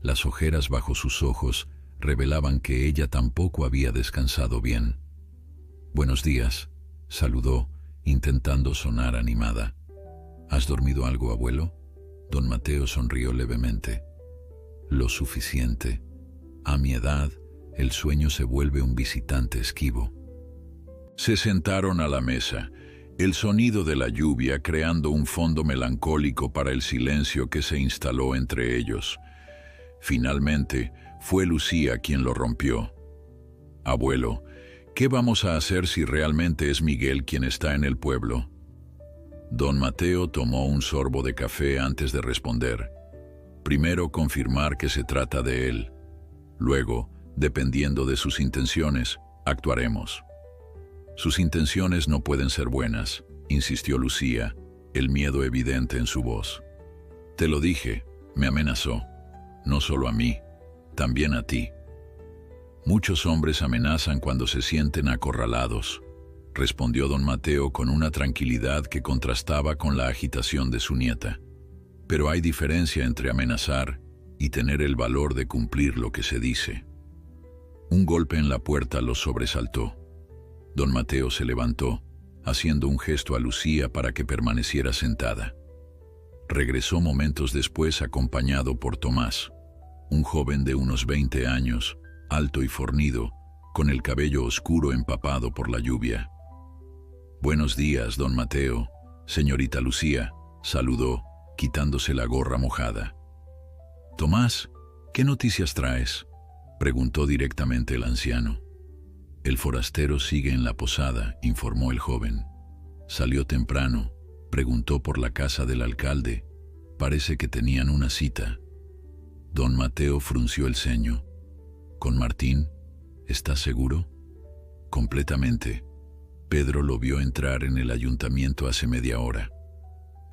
Las ojeras bajo sus ojos revelaban que ella tampoco había descansado bien. «Buenos días», saludó, intentando sonar animada. «¿Has dormido algo, abuelo?». Don Mateo sonrió levemente. «Lo suficiente. A mi edad, el sueño se vuelve un visitante esquivo». Se sentaron a la mesa, el sonido de la lluvia creando un fondo melancólico para el silencio que se instaló entre ellos. Finalmente, fue Lucía quien lo rompió. «Abuelo, ¿qué vamos a hacer si realmente es Miguel quien está en el pueblo?». Don Mateo tomó un sorbo de café antes de responder. «Primero confirmar que se trata de él. Luego, dependiendo de sus intenciones, actuaremos». «Sus intenciones no pueden ser buenas», insistió Lucía, el miedo evidente en su voz. «Te lo dije», me amenazó. «No solo a mí, también a ti». «Muchos hombres amenazan cuando se sienten acorralados», respondió don Mateo con una tranquilidad que contrastaba con la agitación de su nieta. «Pero hay diferencia entre amenazar y tener el valor de cumplir lo que se dice». Un golpe en la puerta los sobresaltó. Don Mateo se levantó, haciendo un gesto a Lucía para que permaneciera sentada. Regresó momentos después acompañado por Tomás, un joven de unos 20 años, alto y fornido, con el cabello oscuro empapado por la lluvia. «Buenos días, don Mateo, señorita Lucía», saludó, quitándose la gorra mojada. «Tomás, ¿qué noticias traes?», preguntó directamente el anciano. «El forastero sigue en la posada», informó el joven. «Salió temprano, preguntó por la casa del alcalde. Parece que tenían una cita». Don Mateo frunció el ceño. «¿Con Martín? ¿Estás seguro?». «Completamente. Pedro lo vio entrar en el ayuntamiento hace media hora».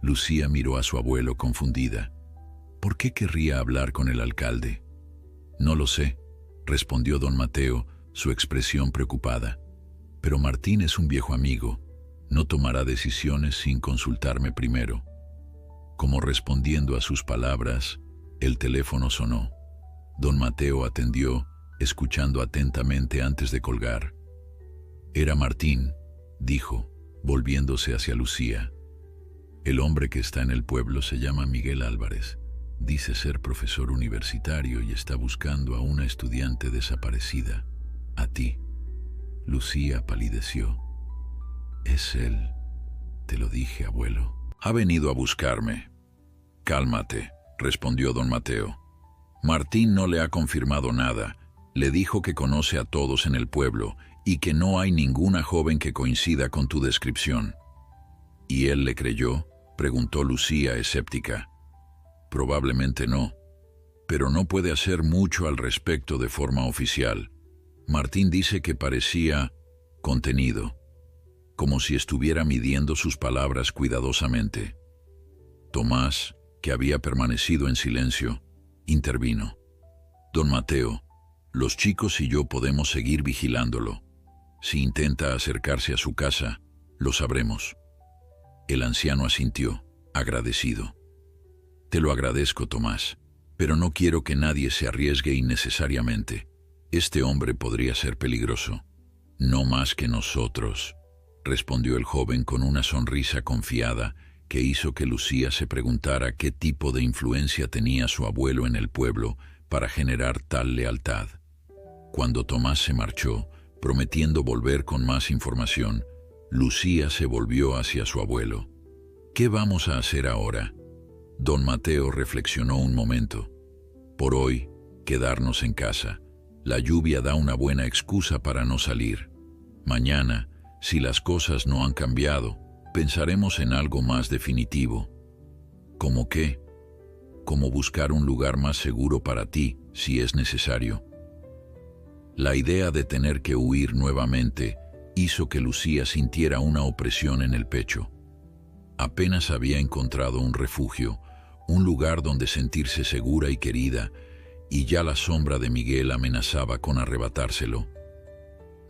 Lucía miró a su abuelo confundida. ¿Por qué querría hablar con el alcalde? «No lo sé», respondió don Mateo, su expresión preocupada. «Pero Martín es un viejo amigo. No tomará decisiones sin consultarme primero». Como respondiendo a sus palabras, el teléfono sonó. Don Mateo atendió escuchando atentamente antes de colgar. Era Martín, dijo, volviéndose hacia Lucía. El hombre que está en el pueblo se llama Miguel Álvarez. Dice ser profesor universitario y está buscando a una estudiante desaparecida. A ti. Lucía palideció. Es él. Te lo dije, abuelo. Ha venido a buscarme. Cálmate, respondió don Mateo. Martín no le ha confirmado nada. Le dijo que conoce a todos en el pueblo y que no hay ninguna joven que coincida con tu descripción. ¿Y él le creyó?, preguntó Lucía, escéptica. Probablemente no, pero no puede hacer mucho al respecto de forma oficial. Martín dice que parecía contenido, como si estuviera midiendo sus palabras cuidadosamente. Tomás, que había permanecido en silencio, intervino. Don Mateo, los chicos y yo podemos seguir vigilándolo. Si intenta acercarse a su casa, lo sabremos. El anciano asintió, agradecido. Te lo agradezco, Tomás, pero no quiero que nadie se arriesgue innecesariamente. Este hombre podría ser peligroso. No más que nosotros, respondió el joven con una sonrisa confiada que hizo que Lucía se preguntara qué tipo de influencia tenía su abuelo en el pueblo para generar tal lealtad. Cuando Tomás se marchó, prometiendo volver con más información, Lucía se volvió hacia su abuelo. ¿Qué vamos a hacer ahora? Don Mateo reflexionó un momento. Por hoy, quedarnos en casa. La lluvia da una buena excusa para no salir. Mañana, si las cosas no han cambiado, pensaremos en algo más definitivo. ¿Cómo qué? Como buscar un lugar más seguro para ti, si es necesario. La idea de tener que huir nuevamente hizo que Lucía sintiera una opresión en el pecho. Apenas había encontrado un refugio, un lugar donde sentirse segura y querida, y ya la sombra de Miguel amenazaba con arrebatárselo.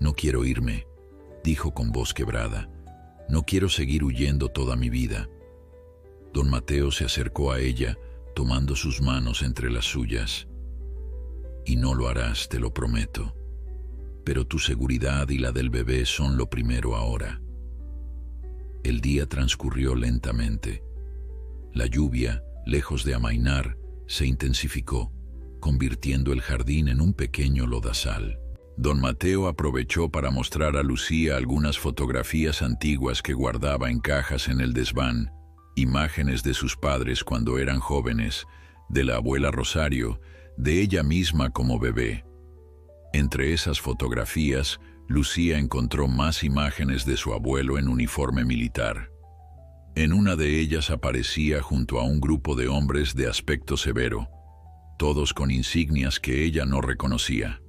No quiero irme, dijo con voz quebrada. No quiero seguir huyendo toda mi vida. Don Mateo se acercó a ella, tomando sus manos entre las suyas. Y no lo harás, te lo prometo. Pero tu seguridad y la del bebé son lo primero ahora. El día transcurrió lentamente. La lluvia, lejos de amainar, se intensificó, convirtiendo el jardín en un pequeño lodazal. Don Mateo aprovechó para mostrar a Lucía algunas fotografías antiguas que guardaba en cajas en el desván, imágenes de sus padres cuando eran jóvenes, de la abuela Rosario, de ella misma como bebé. Entre esas fotografías, Lucía encontró más imágenes de su abuelo en uniforme militar. En una de ellas aparecía junto a un grupo de hombres de aspecto severo, todos con insignias que ella no reconocía.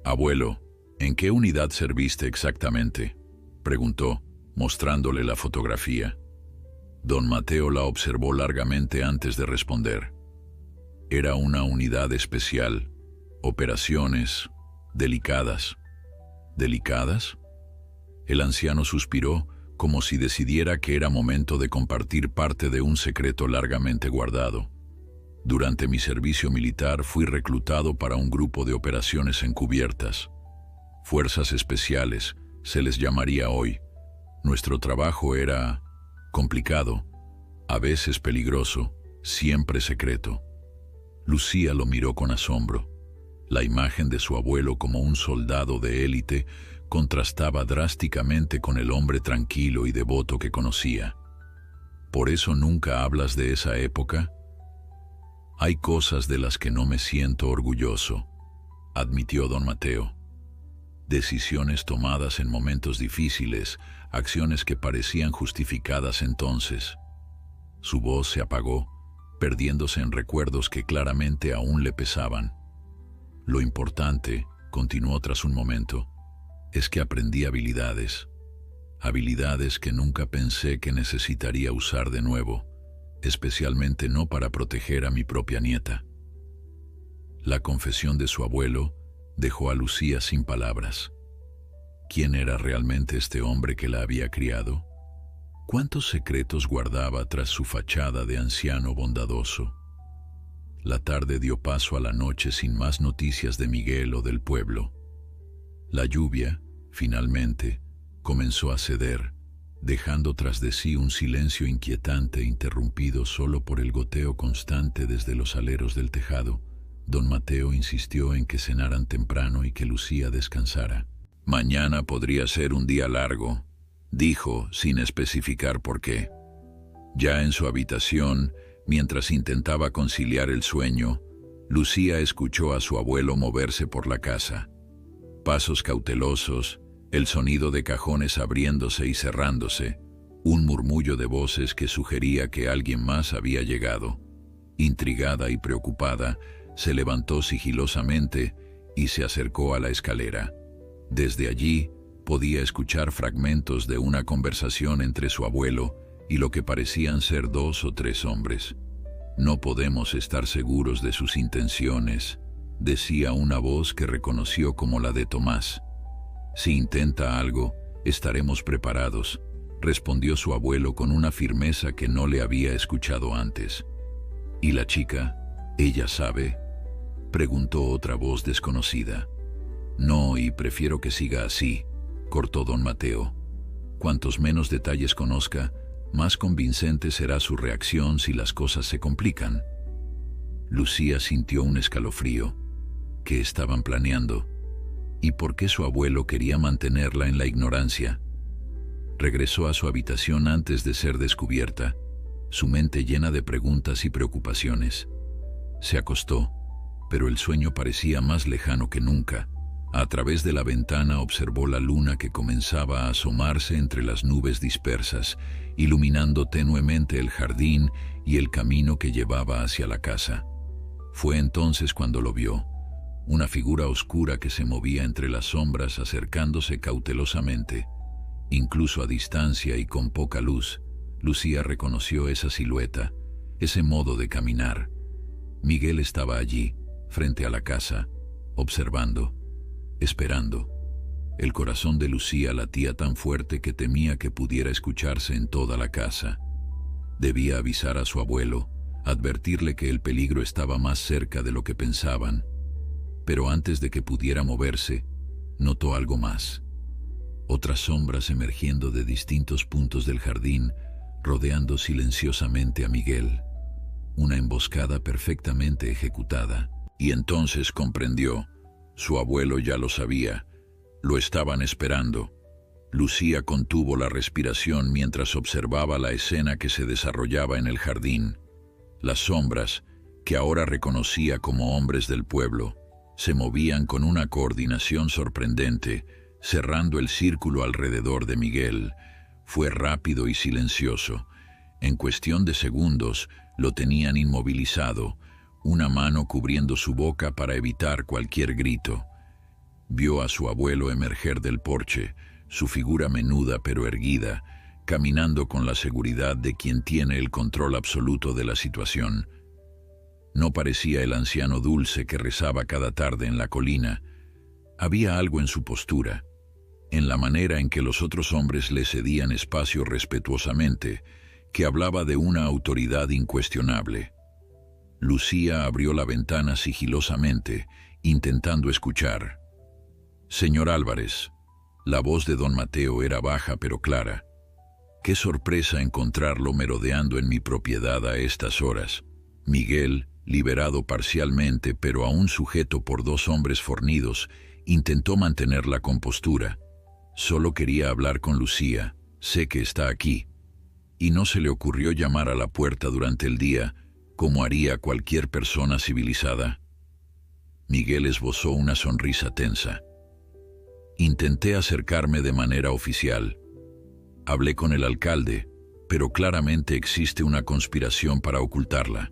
«Abuelo, ¿en qué unidad serviste exactamente?», preguntó, mostrándole la fotografía. Don Mateo la observó largamente antes de responder. Era una unidad especial, operaciones delicadas. ¿Delicadas? El anciano suspiró, como si decidiera que era momento de compartir parte de un secreto largamente guardado. Durante mi servicio militar fui reclutado para un grupo de operaciones encubiertas. Fuerzas especiales, se les llamaría hoy. Nuestro trabajo era complicado, a veces peligroso, siempre secreto. Lucía lo miró con asombro. La imagen de su abuelo como un soldado de élite contrastaba drásticamente con el hombre tranquilo y devoto que conocía. ¿Por eso nunca hablas de esa época? Hay cosas de las que no me siento orgulloso, admitió don Mateo. Decisiones tomadas en momentos difíciles, acciones que parecían justificadas entonces. Su voz se apagó, perdiéndose en recuerdos que claramente aún le pesaban. Lo importante, continuó tras un momento, es que aprendí habilidades que nunca pensé que necesitaría usar de nuevo, especialmente no para proteger a mi propia nieta. La confesión de su abuelo dejó a Lucía sin palabras. ¿Quién era realmente este hombre que la había criado? ¿Cuántos secretos guardaba tras su fachada de anciano bondadoso? La tarde dio paso a la noche sin más noticias de Miguel o del pueblo. La lluvia, finalmente, comenzó a ceder, dejando tras de sí un silencio inquietante interrumpido solo por el goteo constante desde los aleros del tejado. Don Mateo insistió en que cenaran temprano y que Lucía descansara. «Mañana podría ser un día largo», dijo, sin especificar por qué. Ya en su habitación, mientras intentaba conciliar el sueño, Lucía escuchó a su abuelo moverse por la casa. Pasos cautelosos, el sonido de cajones abriéndose y cerrándose, un murmullo de voces que sugería que alguien más había llegado. Intrigada y preocupada, se levantó sigilosamente y se acercó a la escalera. Desde allí, podía escuchar fragmentos de una conversación entre su abuelo y lo que parecían ser 2 o 3 hombres. «No podemos estar seguros de sus intenciones», decía una voz que reconoció como la de Tomás. «Si intenta algo, estaremos preparados», respondió su abuelo con una firmeza que no le había escuchado antes. «¿Y la chica? ¿Ella sabe?», preguntó otra voz desconocida. «No, y prefiero que siga así», cortó don Mateo. «Cuantos menos detalles conozca, más convincente será su reacción si las cosas se complican». Lucía sintió un escalofrío. ¿Qué estaban planeando? ¿Y por qué su abuelo quería mantenerla en la ignorancia? Regresó a su habitación antes de ser descubierta, su mente llena de preguntas y preocupaciones. Se acostó, pero el sueño parecía más lejano que nunca. A través de la ventana observó la luna que comenzaba a asomarse entre las nubes dispersas, iluminando tenuemente el jardín y el camino que llevaba hacia la casa. Fue entonces cuando lo vio, una figura oscura que se movía entre las sombras acercándose cautelosamente. Incluso a distancia y con poca luz, Lucía reconoció esa silueta, ese modo de caminar. Miguel estaba allí, frente a la casa, observando, esperando. El corazón de Lucía latía tan fuerte que temía que pudiera escucharse en toda la casa. Debía avisar a su abuelo, advertirle que el peligro estaba más cerca de lo que pensaban. Pero antes de que pudiera moverse, notó algo más. Otras sombras emergiendo de distintos puntos del jardín, rodeando silenciosamente a Miguel. Una emboscada perfectamente ejecutada. Y entonces comprendió. Su abuelo ya lo sabía. Lo estaban esperando. Lucía contuvo la respiración mientras observaba la escena que se desarrollaba en el jardín. Las sombras, que ahora reconocía como hombres del pueblo, se movían con una coordinación sorprendente, cerrando el círculo alrededor de Miguel. Fue rápido y silencioso. En cuestión de segundos, lo tenían inmovilizado, una mano cubriendo su boca para evitar cualquier grito. Vio a su abuelo emerger del porche, su figura menuda pero erguida, caminando con la seguridad de quien tiene el control absoluto de la situación. No parecía el anciano dulce que rezaba cada tarde en la colina. Había algo en su postura, en la manera en que los otros hombres le cedían espacio respetuosamente, que hablaba de una autoridad incuestionable. Lucía abrió la ventana sigilosamente, intentando escuchar. «Señor Álvarez». La voz de don Mateo era baja pero clara. «Qué sorpresa encontrarlo merodeando en mi propiedad a estas horas». Miguel, liberado parcialmente pero aún sujeto por 2 hombres fornidos, intentó mantener la compostura. «Solo quería hablar con Lucía. Sé que está aquí». Y no se le ocurrió llamar a la puerta durante el día, como haría cualquier persona civilizada. Miguel esbozó una sonrisa tensa. «Intenté acercarme de manera oficial. Hablé con el alcalde, pero claramente existe una conspiración para ocultarla».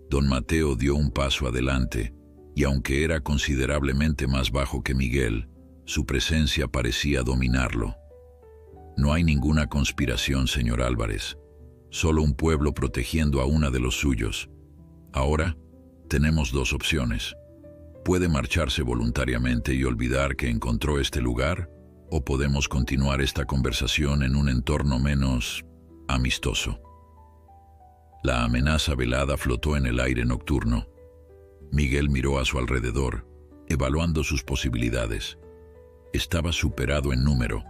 Don Mateo dio un paso adelante, y aunque era considerablemente más bajo que Miguel, su presencia parecía dominarlo. «No hay ninguna conspiración, señor Álvarez. Solo un pueblo protegiendo a una de los suyos. Ahora, tenemos 2 opciones. Puede marcharse voluntariamente y olvidar que encontró este lugar, o podemos continuar esta conversación en un entorno menos amistoso». La amenaza velada flotó en el aire nocturno. Miguel miró a su alrededor, evaluando sus posibilidades. Estaba superado en número,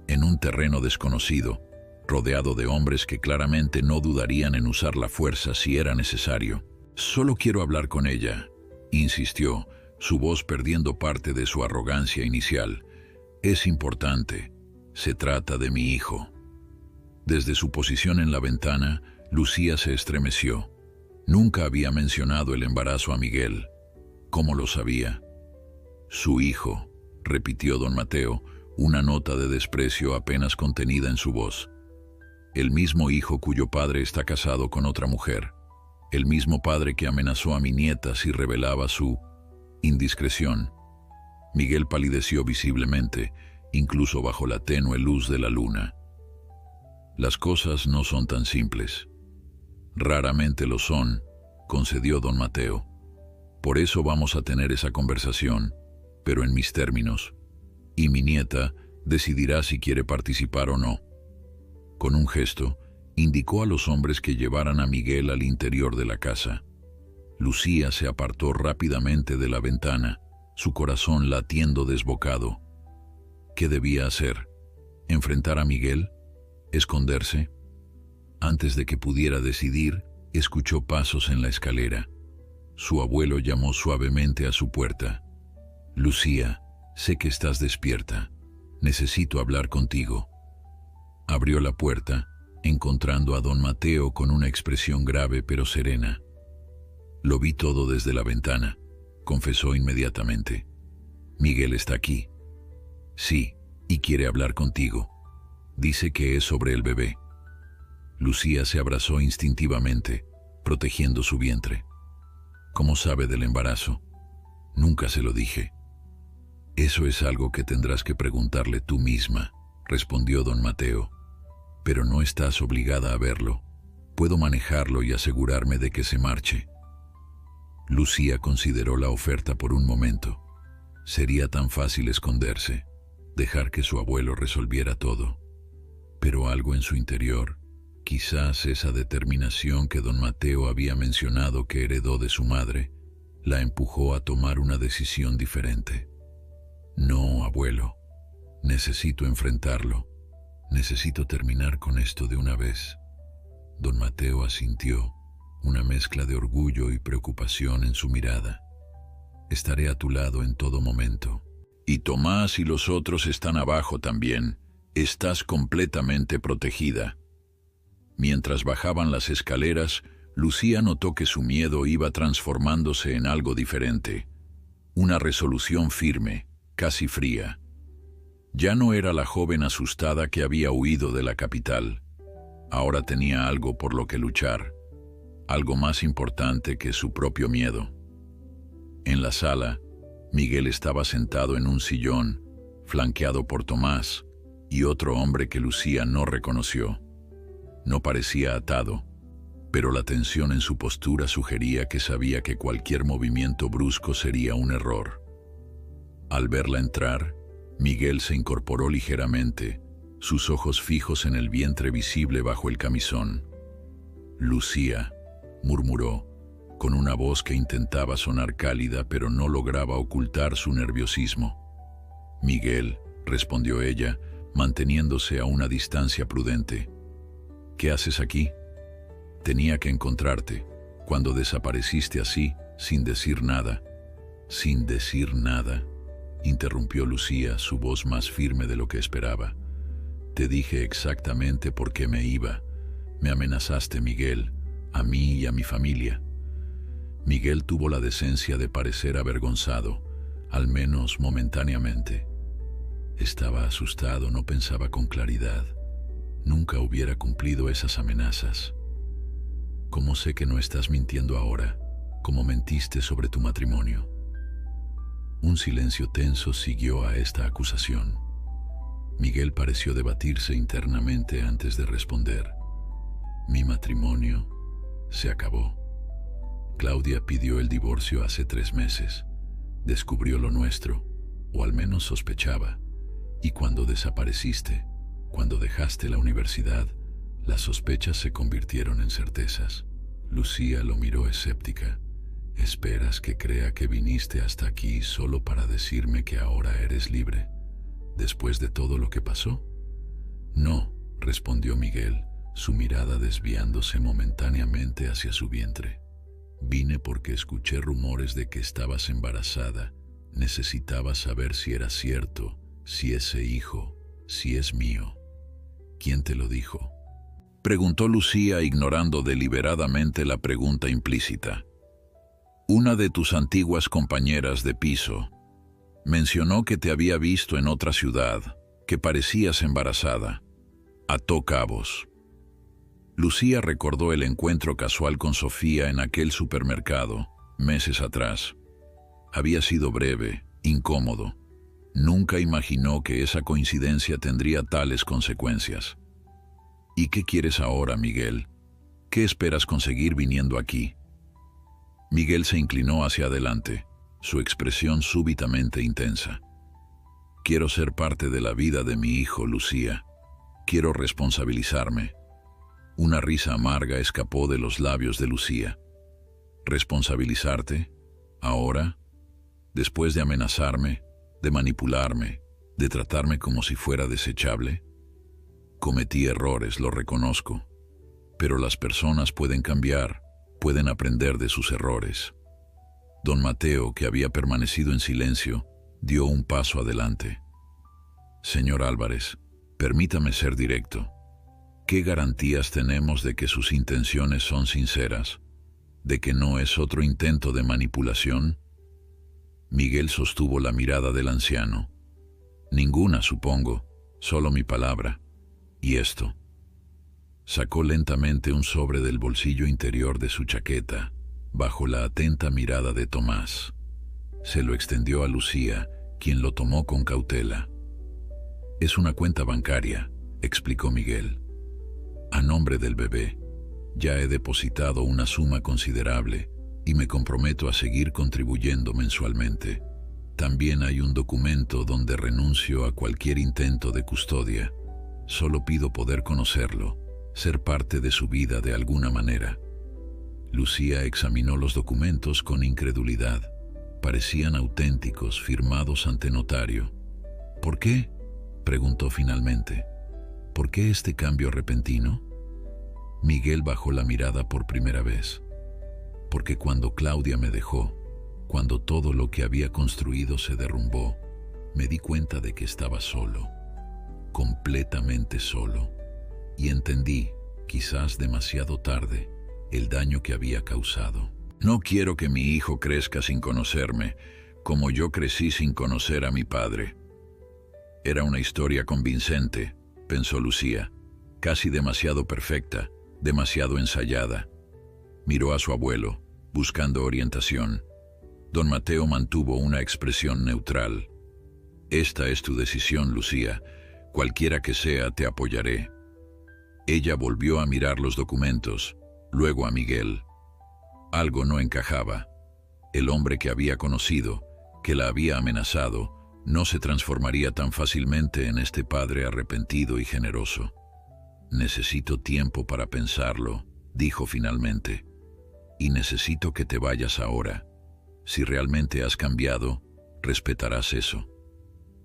en un terreno desconocido, rodeado de hombres que claramente no dudarían en usar la fuerza si era necesario. «Solo quiero hablar con ella», insistió, su voz perdiendo parte de su arrogancia inicial. «Es importante. Se trata de mi hijo». Desde su posición en la ventana, Lucía se estremeció. Nunca había mencionado el embarazo a Miguel. ¿Cómo lo sabía? «Su hijo», repitió don Mateo, una nota de desprecio apenas contenida en su voz. «El mismo hijo cuyo padre está casado con otra mujer. El mismo padre que amenazó a mi nieta si revelaba su indiscreción». Miguel palideció visiblemente, incluso bajo la tenue luz de la luna. «Las cosas no son tan simples». «Raramente lo son», concedió don Mateo. «Por eso vamos a tener esa conversación, pero en mis términos. Y mi nieta decidirá si quiere participar o no». Con un gesto, indicó a los hombres que llevaran a Miguel al interior de la casa. Lucía se apartó rápidamente de la ventana, su corazón latiendo desbocado. ¿Qué debía hacer? ¿Enfrentar a Miguel? ¿Esconderse? Antes de que pudiera decidir, escuchó pasos en la escalera. Su abuelo llamó suavemente a su puerta. «Lucía, sé que estás despierta. Necesito hablar contigo». Abrió la puerta, encontrando a don Mateo con una expresión grave pero serena. «Lo vi todo desde la ventana», confesó inmediatamente. «Miguel está aquí». «Sí, y quiere hablar contigo. Dice que es sobre el bebé». Lucía se abrazó instintivamente, protegiendo su vientre. «¿Cómo sabe del embarazo?» «Nunca se lo dije». «Eso es algo que tendrás que preguntarle tú misma», respondió don Mateo. «Pero no estás obligada a verlo. Puedo manejarlo y asegurarme de que se marche». Lucía consideró la oferta por un momento. Sería tan fácil esconderse, dejar que su abuelo resolviera todo. Pero algo en su interior, quizás esa determinación que don Mateo había mencionado que heredó de su madre, la empujó a tomar una decisión diferente. «No, abuelo. Necesito enfrentarlo. Necesito terminar con esto de una vez». Don Mateo asintió, una mezcla de orgullo y preocupación en su mirada. «Estaré a tu lado en todo momento». «Y Tomás y los otros están abajo también. Estás completamente protegida». Mientras bajaban las escaleras, Lucía notó que su miedo iba transformándose en algo diferente. Una resolución firme, casi fría. Ya no era la joven asustada que había huido de la capital. Ahora tenía algo por lo que luchar, algo más importante que su propio miedo. En la sala, Miguel estaba sentado en un sillón, flanqueado por Tomás y otro hombre que Lucía no reconoció. No parecía atado, pero la tensión en su postura sugería que sabía que cualquier movimiento brusco sería un error. Al verla entrar, Miguel se incorporó ligeramente, sus ojos fijos en el vientre visible bajo el camisón. «Lucía», murmuró, con una voz que intentaba sonar cálida pero no lograba ocultar su nerviosismo. «Miguel», respondió ella, manteniéndose a una distancia prudente. «¿Qué haces aquí?» «Tenía que encontrarte, cuando desapareciste así, sin decir nada». «¿Sin decir nada?», interrumpió Lucía, su voz más firme de lo que esperaba. «Te dije exactamente por qué me iba. Me amenazaste, Miguel, a mí y a mi familia». Miguel tuvo la decencia de parecer avergonzado, al menos momentáneamente. Estaba asustado, no pensaba con claridad. Nunca hubiera cumplido esas amenazas. «¿Cómo sé que no estás mintiendo ahora, como mentiste sobre tu matrimonio?» Un silencio tenso siguió a esta acusación. Miguel pareció debatirse internamente antes de responder. «Mi matrimonio se acabó. Claudia pidió el divorcio hace 3 meses. Descubrió lo nuestro, o al menos sospechaba. Y cuando desapareciste, cuando dejaste la universidad, las sospechas se convirtieron en certezas. Lucía lo miró escéptica. ¿Esperas que crea que viniste hasta aquí solo para decirme que ahora eres libre, después de todo lo que pasó? No, respondió Miguel, su mirada desviándose momentáneamente hacia su vientre. Vine porque escuché rumores de que estabas embarazada. Necesitaba saber si era cierto, si ese hijo, si es mío. ¿Quién te lo dijo?, preguntó Lucía, ignorando deliberadamente la pregunta implícita. Una de tus antiguas compañeras de piso. Mencionó que te había visto en otra ciudad, que parecías embarazada. Ató cabos. Lucía recordó el encuentro casual con Sofía en aquel supermercado, meses atrás. Había sido breve, incómodo. Nunca imaginó que esa coincidencia tendría tales consecuencias. ¿Y qué quieres ahora, Miguel? ¿Qué esperas conseguir viniendo aquí? Miguel se inclinó hacia adelante, su expresión súbitamente intensa. Quiero ser parte de la vida de mi hijo, Lucía. Quiero responsabilizarme. Una risa amarga escapó de los labios de Lucía. ¿Responsabilizarte? ¿Ahora? Después de amenazarme, de manipularme, de tratarme como si fuera desechable. Cometí errores, lo reconozco, pero las personas pueden cambiar, pueden aprender de sus errores. Don Mateo, que había permanecido en silencio, dio un paso adelante. Señor Álvarez, permítame ser directo. ¿Qué garantías tenemos de que sus intenciones son sinceras? ¿De que no es otro intento de manipulación? Miguel sostuvo la mirada del anciano. Ninguna, supongo, solo mi palabra. ¿Y esto? Sacó lentamente un sobre del bolsillo interior de su chaqueta, bajo la atenta mirada de Tomás. Se lo extendió a Lucía, quien lo tomó con cautela. Es una cuenta bancaria, explicó Miguel. A nombre del bebé. Ya he depositado una suma considerable y me comprometo a seguir contribuyendo mensualmente. También hay un documento donde renuncio a cualquier intento de custodia. Solo pido poder conocerlo, ser parte de su vida de alguna manera. Lucía examinó los documentos con incredulidad. Parecían auténticos, firmados ante notario. ¿Por qué?, preguntó finalmente. ¿Por qué este cambio repentino? Miguel bajó la mirada por primera vez. Porque cuando Claudia me dejó, cuando todo lo que había construido se derrumbó, me di cuenta de que estaba solo, completamente solo, y entendí, quizás demasiado tarde, el daño que había causado. No quiero que mi hijo crezca sin conocerme, como yo crecí sin conocer a mi padre. Era una historia convincente, pensó Lucía, casi demasiado perfecta, demasiado ensayada. Miró a su abuelo, buscando orientación. Don Mateo mantuvo una expresión neutral. Esta es tu decisión, Lucía. Cualquiera que sea, te apoyaré. Ella volvió a mirar los documentos, luego a Miguel. Algo no encajaba. El hombre que había conocido, que la había amenazado, no se transformaría tan fácilmente en este padre arrepentido y generoso. Necesito tiempo para pensarlo, dijo finalmente. Y necesito que te vayas ahora. Si realmente has cambiado, respetarás eso.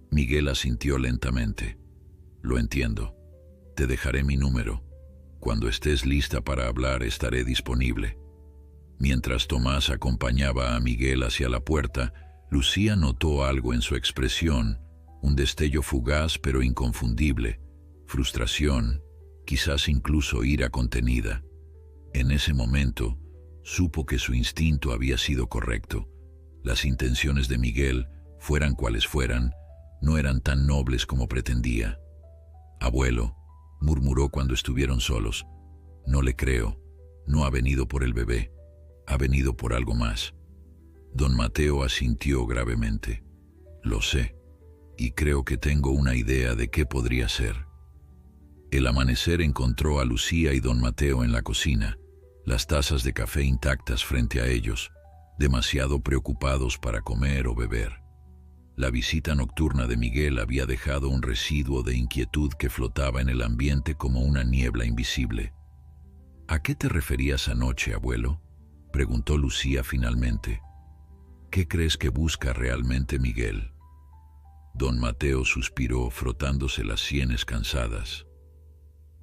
Miguel asintió lentamente. Lo entiendo. Te dejaré mi número. Cuando estés lista para hablar, estaré disponible. Mientras Tomás acompañaba a Miguel hacia la puerta, Lucía notó algo en su expresión, un destello fugaz pero inconfundible, frustración, quizás incluso ira contenida. En ese momento, supo que su instinto había sido correcto. Las intenciones de Miguel, fueran cuales fueran, no eran tan nobles como pretendía. «Abuelo», murmuró cuando estuvieron solos, «no le creo, no ha venido por el bebé, ha venido por algo más». Don Mateo asintió gravemente. «Lo sé, y creo que tengo una idea de qué podría ser». El amanecer encontró a Lucía y don Mateo en la cocina, las tazas de café intactas frente a ellos, demasiado preocupados para comer o beber. La visita nocturna de Miguel había dejado un residuo de inquietud que flotaba en el ambiente como una niebla invisible. ¿A qué te referías anoche, abuelo?, preguntó Lucía finalmente. ¿Qué crees que busca realmente Miguel? Don Mateo suspiró, frotándose las sienes cansadas.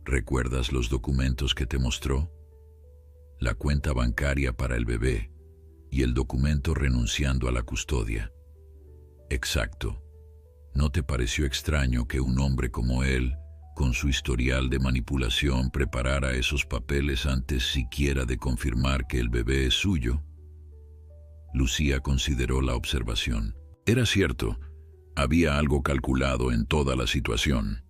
¿Recuerdas los documentos que te mostró? La cuenta bancaria para el bebé y el documento renunciando a la custodia. Exacto. ¿No te pareció extraño que un hombre como él, con su historial de manipulación, preparara esos papeles antes siquiera de confirmar que el bebé es suyo? Lucía consideró la observación. Era cierto, había algo calculado en toda la situación.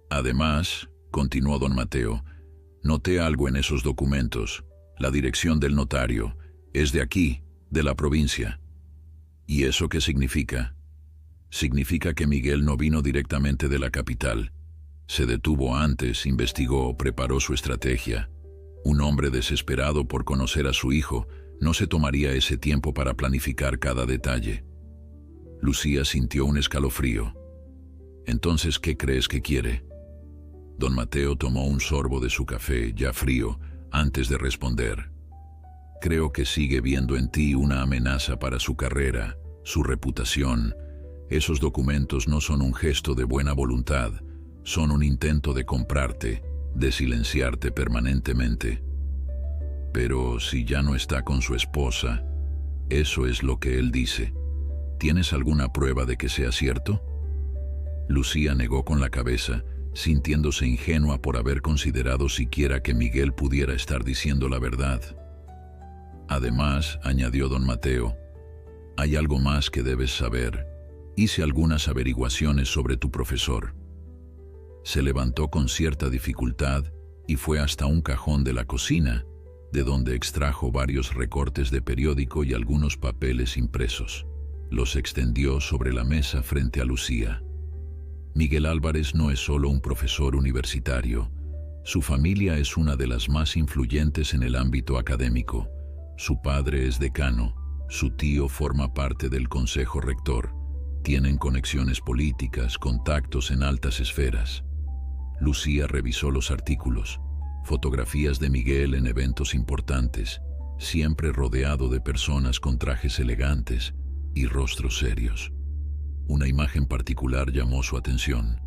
Además, continuó don Mateo, noté algo en esos documentos. La dirección del notario es de aquí, de la provincia. ¿Y eso qué significa? Significa que Miguel no vino directamente de la capital. Se detuvo antes, investigó, preparó su estrategia. Un hombre desesperado por conocer a su hijo no se tomaría ese tiempo para planificar cada detalle. Lucía sintió un escalofrío. Entonces, ¿qué crees que quiere? Don Mateo tomó un sorbo de su café, ya frío, antes de responder. Creo que sigue viendo en ti una amenaza para su carrera, su reputación. Esos documentos no son un gesto de buena voluntad, son un intento de comprarte, de silenciarte permanentemente. Pero si ya no está con su esposa, eso es lo que él dice. ¿Tienes alguna prueba de que sea cierto? Lucía negó con la cabeza, sintiéndose ingenua por haber considerado siquiera que Miguel pudiera estar diciendo la verdad. Además, añadió don Mateo, hay algo más que debes saber. Hice algunas averiguaciones sobre tu profesor. Se levantó con cierta dificultad y fue hasta un cajón de la cocina, de donde extrajo varios recortes de periódico y algunos papeles impresos. Los extendió sobre la mesa frente a Lucía. Miguel Álvarez no es solo un profesor universitario. Su familia es una de las más influyentes en el ámbito académico. Su padre es decano, su tío forma parte del consejo rector. Tienen conexiones políticas, contactos en altas esferas. Lucía revisó los artículos, fotografías de Miguel en eventos importantes, siempre rodeado de personas con trajes elegantes y rostros serios. Una imagen particular llamó su atención.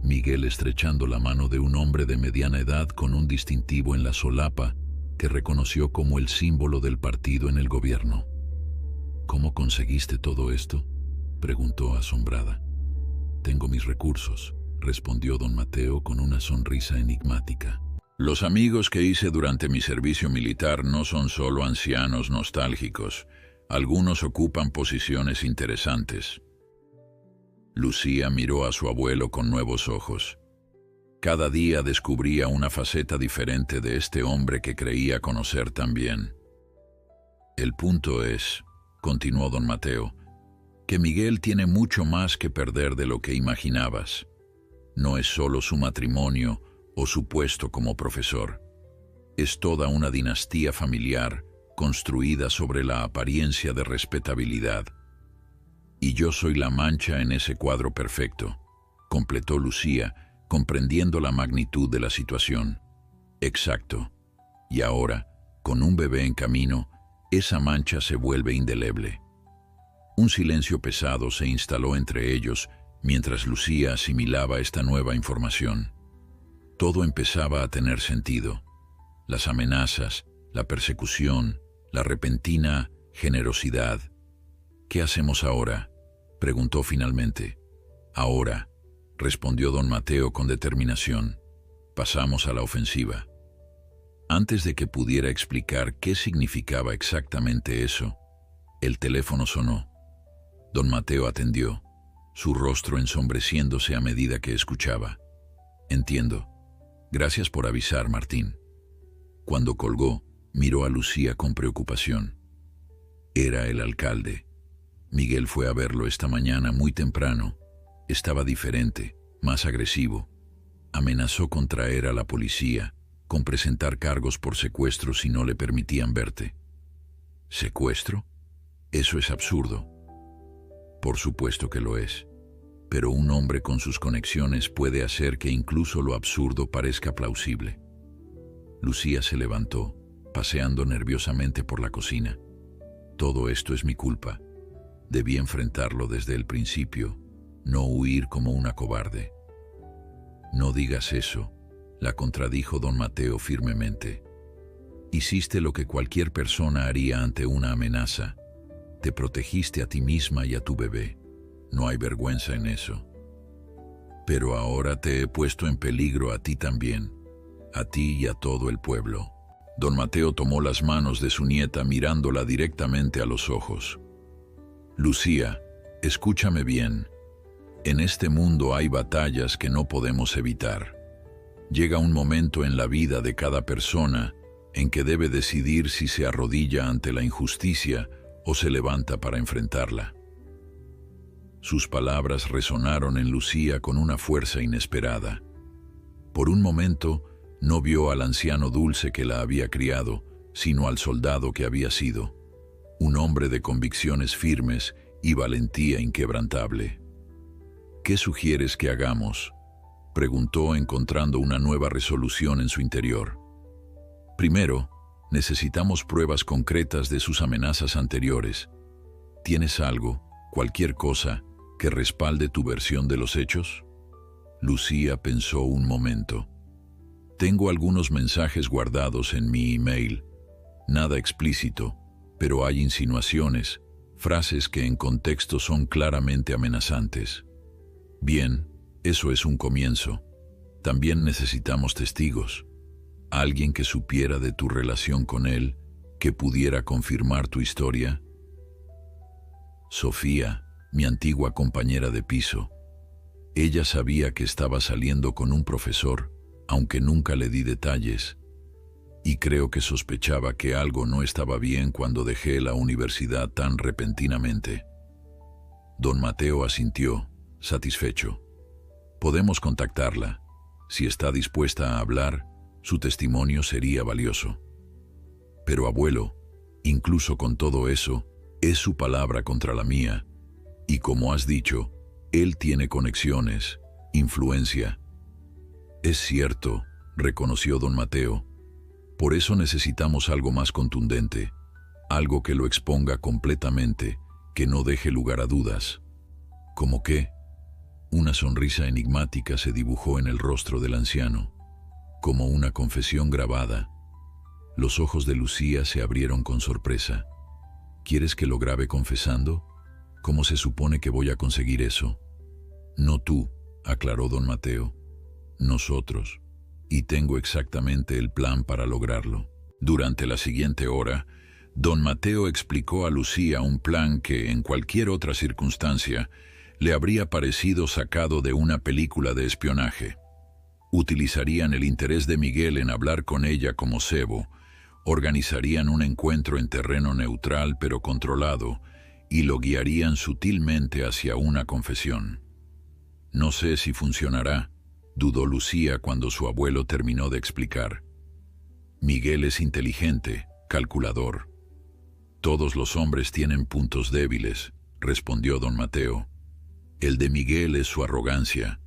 Miguel estrechando la mano de un hombre de mediana edad con un distintivo en la solapa que reconoció como el símbolo del partido en el gobierno. ¿Cómo conseguiste todo esto?, preguntó asombrada. Tengo mis recursos, respondió don Mateo con una sonrisa enigmática. Los amigos que hice durante mi servicio militar no son solo ancianos nostálgicos. Algunos ocupan posiciones interesantes. Lucía miró a su abuelo con nuevos ojos. Cada día descubría una faceta diferente de este hombre que creía conocer tan bien. El punto es, continuó don Mateo, que Miguel tiene mucho más que perder de lo que imaginabas. No es solo su matrimonio o su puesto como profesor. Es toda una dinastía familiar construida sobre la apariencia de respetabilidad. Y yo soy la mancha en ese cuadro perfecto, completó Lucía, comprendiendo la magnitud de la situación. Exacto. Y ahora, con un bebé en camino, esa mancha se vuelve indeleble. Un silencio pesado se instaló entre ellos mientras Lucía asimilaba esta nueva información. Todo empezaba a tener sentido. Las amenazas, la persecución, la repentina generosidad. ¿Qué hacemos ahora?, preguntó finalmente. Ahora, respondió don Mateo con determinación. Pasamos a la ofensiva. Antes de que pudiera explicar qué significaba exactamente eso, el teléfono sonó. Don Mateo atendió, su rostro ensombreciéndose a medida que escuchaba. Entiendo. Gracias por avisar, Martín. Cuando colgó, miró a Lucía con preocupación. Era el alcalde. Miguel fue a verlo esta mañana muy temprano. Estaba diferente, más agresivo. Amenazó con traer a la policía, con presentar cargos por secuestro si no le permitían verte. ¿Secuestro? Eso es absurdo. Por supuesto que lo es. Pero un hombre con sus conexiones puede hacer que incluso lo absurdo parezca plausible. Lucía se levantó, paseando nerviosamente por la cocina. Todo esto es mi culpa. Debí enfrentarlo desde el principio, no huir como una cobarde. No digas eso, la contradijo don Mateo firmemente. Hiciste lo que cualquier persona haría ante una amenaza. Te protegiste a ti misma y a tu bebé. No hay vergüenza en eso. Pero ahora te he puesto en peligro a ti también, a ti y a todo el pueblo. Don Mateo tomó las manos de su nieta mirándola directamente a los ojos. Lucía, escúchame bien. En este mundo hay batallas que no podemos evitar. Llega un momento en la vida de cada persona en que debe decidir si se arrodilla ante la injusticia o se levanta para enfrentarla. Sus palabras resonaron en Lucía con una fuerza inesperada. Por un momento, no vio al anciano dulce que la había criado, sino al soldado que había sido, un hombre de convicciones firmes y valentía inquebrantable. ¿Qué sugieres que hagamos?, preguntó, encontrando una nueva resolución en su interior. Primero, necesitamos pruebas concretas de sus amenazas anteriores. ¿Tienes algo, cualquier cosa, que respalde tu versión de los hechos? Lucía pensó un momento. Tengo algunos mensajes guardados en mi email. Nada explícito, pero hay insinuaciones, frases que en contexto son claramente amenazantes. Bien, eso es un comienzo. También necesitamos testigos. Alguien que supiera de tu relación con él, que pudiera confirmar tu historia. Sofía, mi antigua compañera de piso. Ella sabía que estaba saliendo con un profesor, aunque nunca le di detalles, y creo que sospechaba que algo no estaba bien cuando dejé la universidad tan repentinamente. Don Mateo asintió, satisfecho. Podemos contactarla. Si está dispuesta a hablar, su testimonio sería valioso. Pero abuelo, incluso con todo eso, es su palabra contra la mía, y como has dicho, él tiene conexiones, influencia. Es cierto, reconoció don Mateo. Por eso necesitamos algo más contundente, algo que lo exponga completamente, que no deje lugar a dudas. ¿Cómo qué? Una sonrisa enigmática se dibujó en el rostro del anciano, como una confesión grabada. Los ojos de Lucía se abrieron con sorpresa. ¿Quieres que lo grabe confesando? ¿Cómo se supone que voy a conseguir eso? No tú, aclaró don Mateo. Nosotros. Y tengo exactamente el plan para lograrlo. Durante la siguiente hora, don Mateo explicó a Lucía un plan que, en cualquier otra circunstancia, le habría parecido sacado de una película de espionaje. Utilizarían el interés de Miguel en hablar con ella como cebo, organizarían un encuentro en terreno neutral pero controlado y lo guiarían sutilmente hacia una confesión. No sé si funcionará, dudó Lucía cuando su abuelo terminó de explicar. Miguel es inteligente, calculador. Todos los hombres tienen puntos débiles, respondió don Mateo. El de Miguel es su arrogancia.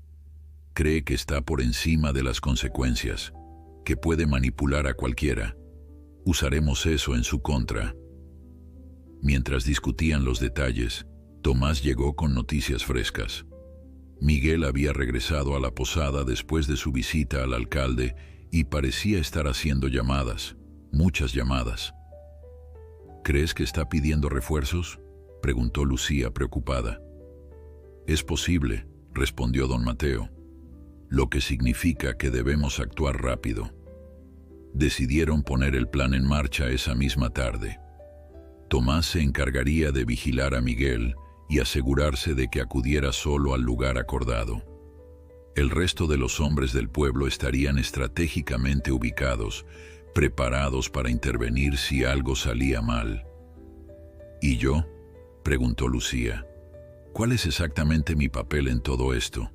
Cree que está por encima de las consecuencias, que puede manipular a cualquiera. Usaremos eso en su contra. Mientras discutían los detalles, Tomás llegó con noticias frescas. Miguel había regresado a la posada después de su visita al alcalde y parecía estar haciendo llamadas, muchas llamadas. ¿Crees que está pidiendo refuerzos?, preguntó Lucía preocupada. Es posible, respondió don Mateo, lo que significa que debemos actuar rápido. Decidieron poner el plan en marcha esa misma tarde. Tomás se encargaría de vigilar a Miguel y asegurarse de que acudiera solo al lugar acordado. El resto de los hombres del pueblo estarían estratégicamente ubicados, preparados para intervenir si algo salía mal. ¿Y yo?, preguntó Lucía. ¿Cuál es exactamente mi papel en todo esto?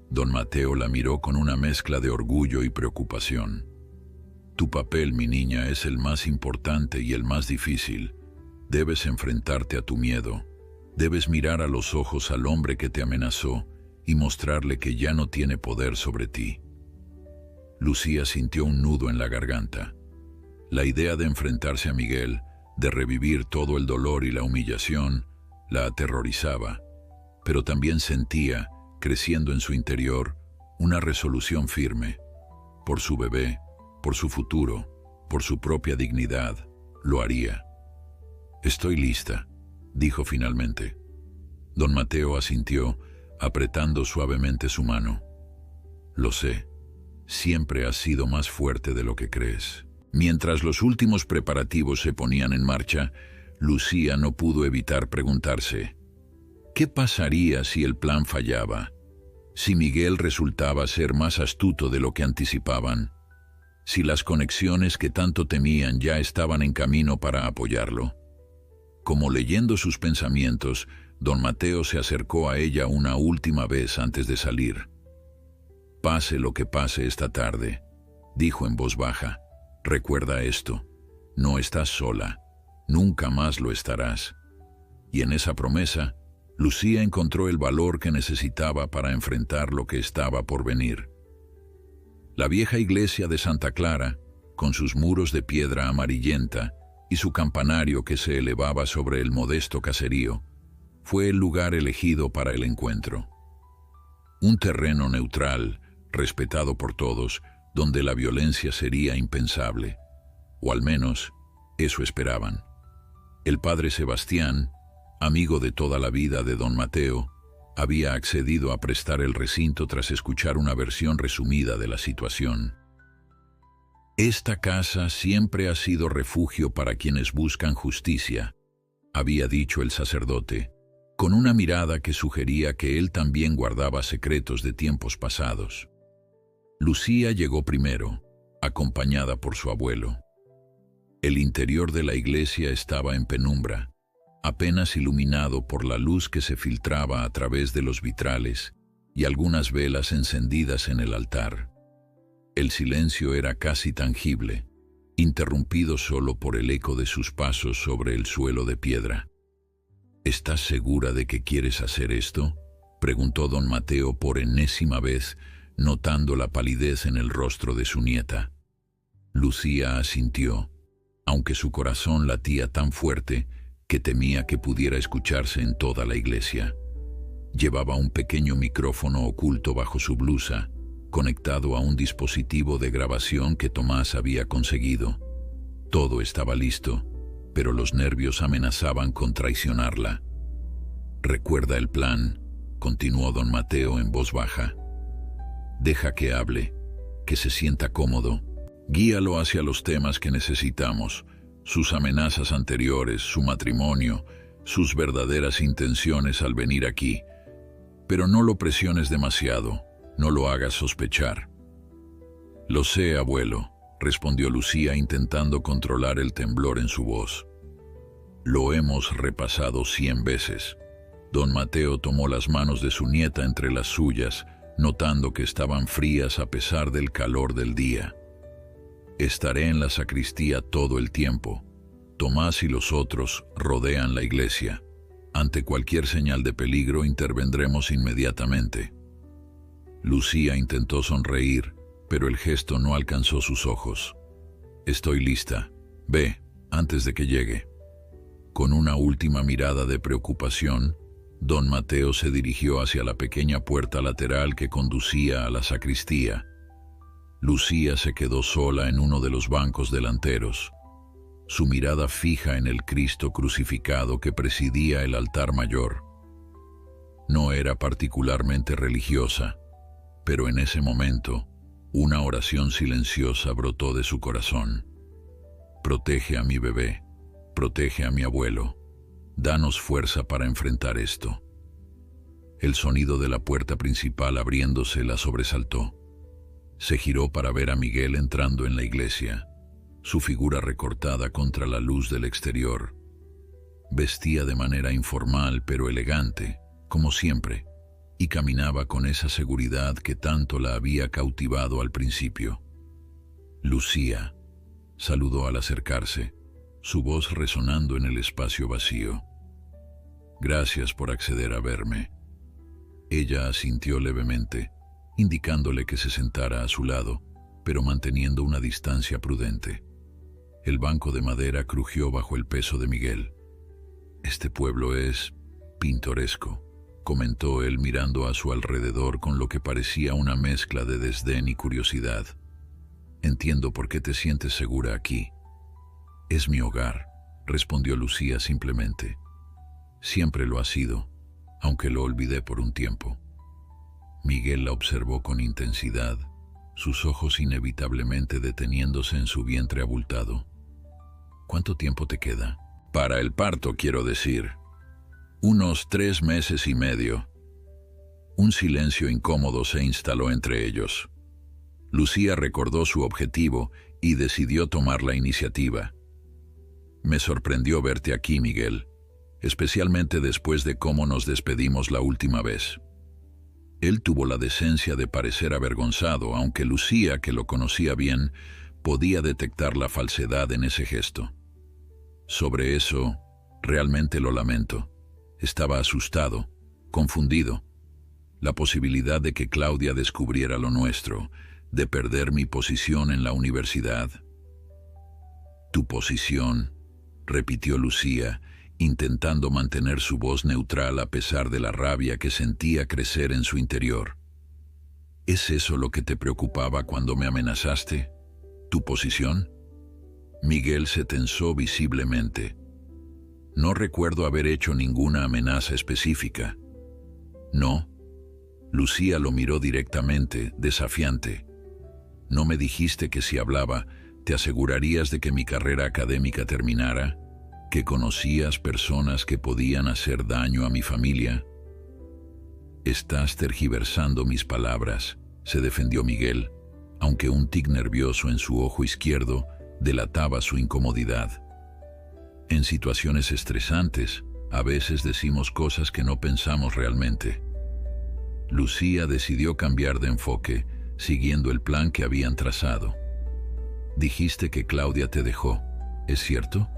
Don Mateo la miró con una mezcla de orgullo y preocupación. Tu papel, mi niña, es el más importante y el más difícil. Debes enfrentarte a tu miedo. Debes mirar a los ojos al hombre que te amenazó y mostrarle que ya no tiene poder sobre ti. Lucía sintió un nudo en la garganta. La idea de enfrentarse a Miguel, de revivir todo el dolor y la humillación, la aterrorizaba, pero también sentía, creciendo en su interior, una resolución firme. Por su bebé, por su futuro, por su propia dignidad, lo haría. «Estoy lista», dijo finalmente. Don Mateo asintió, apretando suavemente su mano. «Lo sé, siempre has sido más fuerte de lo que crees». Mientras los últimos preparativos se ponían en marcha, Lucía no pudo evitar preguntarse: ¿qué pasaría si el plan fallaba? Si Miguel resultaba ser más astuto de lo que anticipaban, si las conexiones que tanto temían ya estaban en camino para apoyarlo. Como leyendo sus pensamientos, don Mateo se acercó a ella una última vez antes de salir. «Pase lo que pase esta tarde», dijo en voz baja, «recuerda esto, no estás sola, nunca más lo estarás». Y en esa promesa, Lucía encontró el valor que necesitaba para enfrentar lo que estaba por venir. La vieja iglesia de Santa Clara, con sus muros de piedra amarillenta y su campanario que se elevaba sobre el modesto caserío, fue el lugar elegido para el encuentro. Un terreno neutral, respetado por todos, donde la violencia sería impensable, o al menos eso esperaban. El padre Sebastián, amigo de toda la vida de don Mateo, había accedido a prestar el recinto tras escuchar una versión resumida de la situación. «Esta casa siempre ha sido refugio para quienes buscan justicia», había dicho el sacerdote, con una mirada que sugería que él también guardaba secretos de tiempos pasados. Lucía llegó primero, acompañada por su abuelo. El interior de la iglesia estaba en penumbra, apenas iluminado por la luz que se filtraba a través de los vitrales y algunas velas encendidas en el altar. El silencio era casi tangible, interrumpido solo por el eco de sus pasos sobre el suelo de piedra. «¿Estás segura de que quieres hacer esto?», preguntó don Mateo por enésima vez, notando la palidez en el rostro de su nieta. Lucía asintió, aunque su corazón latía tan fuerte que temía que pudiera escucharse en toda la iglesia. Llevaba un pequeño micrófono oculto bajo su blusa, conectado a un dispositivo de grabación que Tomás había conseguido. Todo estaba listo, pero los nervios amenazaban con traicionarla. «Recuerda el plan», continuó don Mateo en voz baja. «Deja que hable, que se sienta cómodo. Guíalo hacia los temas que necesitamos, sus amenazas anteriores, su matrimonio, sus verdaderas intenciones al venir aquí. Pero no lo presiones demasiado, no lo hagas sospechar». «Lo sé, abuelo», respondió Lucía intentando controlar el temblor en su voz. «Lo hemos repasado 100 veces». Don Mateo tomó las manos de su nieta entre las suyas, notando que estaban frías a pesar del calor del día. «Estaré en la sacristía todo el tiempo. Tomás y los otros rodean la iglesia. Ante cualquier señal de peligro intervendremos inmediatamente». Lucía intentó sonreír, pero el gesto no alcanzó sus ojos. «Estoy lista. Ve, antes de que llegue». Con una última mirada de preocupación, don Mateo se dirigió hacia la pequeña puerta lateral que conducía a la sacristía. Lucía se quedó sola en uno de los bancos delanteros, su mirada fija en el Cristo crucificado que presidía el altar mayor. No era particularmente religiosa, pero en ese momento, una oración silenciosa brotó de su corazón. «Protege a mi bebé, protege a mi abuelo, danos fuerza para enfrentar esto». El sonido de la puerta principal abriéndose la sobresaltó. Se giró para ver a Miguel entrando en la iglesia, su figura recortada contra la luz del exterior. Vestía de manera informal pero elegante, como siempre, y caminaba con esa seguridad que tanto la había cautivado al principio. «Lucía», saludó al acercarse, su voz resonando en el espacio vacío. «Gracias por acceder a verme». Ella asintió levemente, indicándole que se sentara a su lado, pero manteniendo una distancia prudente. El banco de madera crujió bajo el peso de Miguel. «Este pueblo es pintoresco», comentó él mirando a su alrededor con lo que parecía una mezcla de desdén y curiosidad. «Entiendo por qué te sientes segura aquí». «Es mi hogar», respondió Lucía simplemente. «Siempre lo ha sido, aunque lo olvidé por un tiempo». Miguel la observó con intensidad, sus ojos inevitablemente deteniéndose en su vientre abultado. «¿Cuánto tiempo te queda?» «Para el parto, quiero decir. Unos 3 meses y medio». Un silencio incómodo se instaló entre ellos. Lucía recordó su objetivo y decidió tomar la iniciativa. «Me sorprendió verte aquí, Miguel, especialmente después de cómo nos despedimos la última vez». Él tuvo la decencia de parecer avergonzado, aunque Lucía, que lo conocía bien, podía detectar la falsedad en ese gesto. «Sobre eso, realmente lo lamento». Estaba asustado, confundido. La posibilidad de que Claudia descubriera lo nuestro, de perder mi posición en la universidad. «Tu posición», repitió Lucía, intentando mantener su voz neutral a pesar de la rabia que sentía crecer en su interior. «¿Es eso lo que te preocupaba cuando me amenazaste? ¿Tu posición?» Miguel se tensó visiblemente. «No recuerdo haber hecho ninguna amenaza específica». «¿No?» Lucía lo miró directamente, desafiante. «¿No me dijiste que si hablaba, te asegurarías de que mi carrera académica terminara? ¿Que conocías personas que podían hacer daño a mi familia?» «Estás tergiversando mis palabras», se defendió Miguel, aunque un tic nervioso en su ojo izquierdo delataba su incomodidad. «En situaciones estresantes, a veces decimos cosas que no pensamos realmente». Lucía decidió cambiar de enfoque, siguiendo el plan que habían trazado. «Dijiste que Claudia te dejó, ¿es cierto?»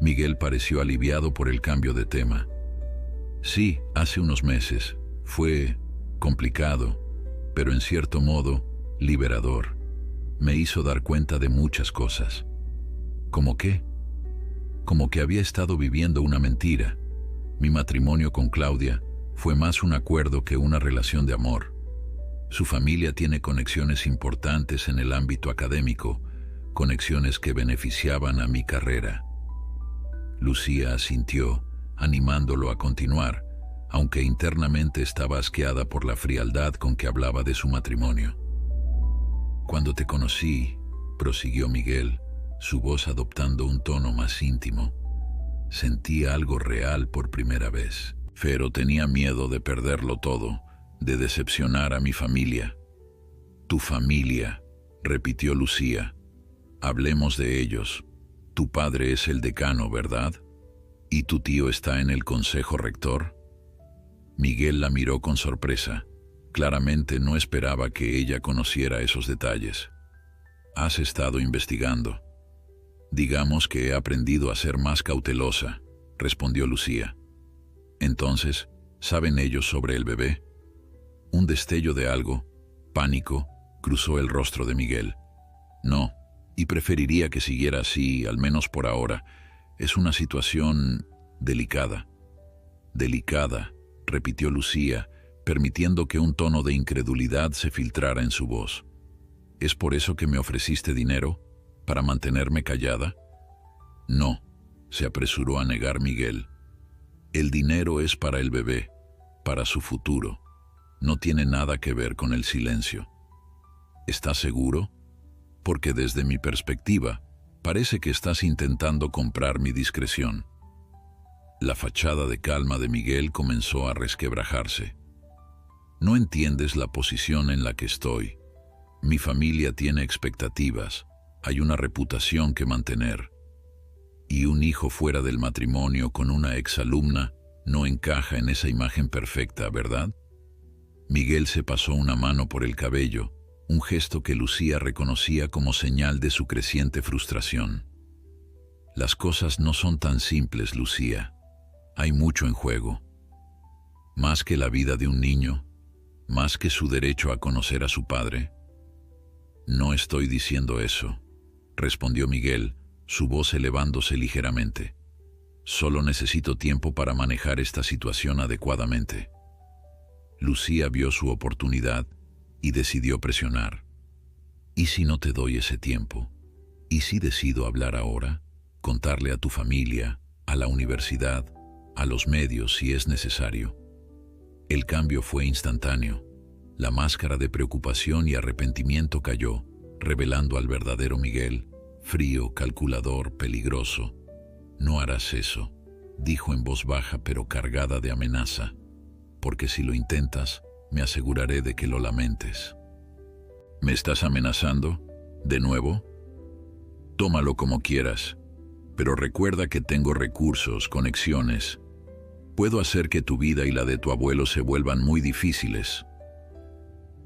Miguel pareció aliviado por el cambio de tema. «Sí, hace unos meses. Fue complicado, pero en cierto modo, liberador. Me hizo dar cuenta de muchas cosas». «¿Cómo qué?» «Como que había estado viviendo una mentira. Mi matrimonio con Claudia fue más un acuerdo que una relación de amor. Su familia tiene conexiones importantes en el ámbito académico, conexiones que beneficiaban a mi carrera». Lucía asintió, animándolo a continuar, aunque internamente estaba asqueada por la frialdad con que hablaba de su matrimonio. «Cuando te conocí», prosiguió Miguel, su voz adoptando un tono más íntimo, «sentí algo real por primera vez, pero tenía miedo de perderlo todo, de decepcionar a mi familia». «Tu familia», repitió Lucía. «Hablemos de ellos. Tu padre es el decano, ¿verdad? ¿Y tu tío está en el consejo rector?» Miguel la miró con sorpresa. Claramente no esperaba que ella conociera esos detalles. «Has estado investigando». «Digamos que he aprendido a ser más cautelosa», respondió Lucía. «Entonces, ¿saben ellos sobre el bebé?» Un destello de algo, pánico, cruzó el rostro de Miguel. «No, y preferiría que siguiera así, al menos por ahora. Es una situación delicada». «Delicada», repitió Lucía, permitiendo que un tono de incredulidad se filtrara en su voz. «¿Es por eso que me ofreciste dinero? ¿Para mantenerme callada?» «No», se apresuró a negar Miguel. «El dinero es para el bebé, para su futuro. No tiene nada que ver con el silencio». «¿Estás seguro? Porque desde mi perspectiva, parece que estás intentando comprar mi discreción». La fachada de calma de Miguel comenzó a resquebrajarse. «No entiendes la posición en la que estoy. Mi familia tiene expectativas, hay una reputación que mantener. Y un hijo fuera del matrimonio con una exalumna no encaja en esa imagen perfecta, ¿verdad?» Miguel se pasó una mano por el cabello, un gesto que Lucía reconocía como señal de su creciente frustración. «Las cosas no son tan simples, Lucía. Hay mucho en juego. Más que la vida de un niño, más que su derecho a conocer a su padre». No estoy diciendo eso, respondió Miguel, su voz elevándose ligeramente. Solo necesito tiempo para manejar esta situación adecuadamente. Lucía vio su oportunidad y decidió presionar. ¿Y si no te doy ese tiempo? ¿Y si decido hablar ahora? Contarle a tu familia, a la universidad, a los medios si es necesario. El cambio fue instantáneo. La máscara de preocupación y arrepentimiento cayó, revelando al verdadero Miguel, frío, calculador, peligroso. No harás eso, dijo en voz baja pero cargada de amenaza, porque si lo intentas, me aseguraré de que lo lamentes. ¿Me estás amenazando? ¿De nuevo? Tómalo como quieras, pero recuerda que tengo recursos, conexiones. Puedo hacer que tu vida y la de tu abuelo se vuelvan muy difíciles.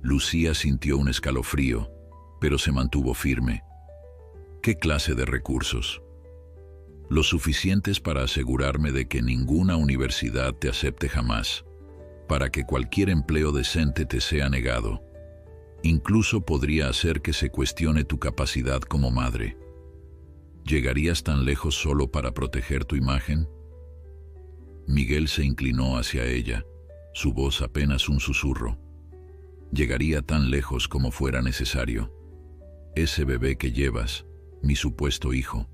Lucía sintió un escalofrío, pero se mantuvo firme. ¿Qué clase de recursos? Lo suficientes para asegurarme de que ninguna universidad te acepte jamás, para que cualquier empleo decente te sea negado. Incluso podría hacer que se cuestione tu capacidad como madre. ¿Llegarías tan lejos solo para proteger tu imagen? Miguel se inclinó hacia ella, su voz apenas un susurro. Llegaría tan lejos como fuera necesario. Ese bebé que llevas, mi supuesto hijo,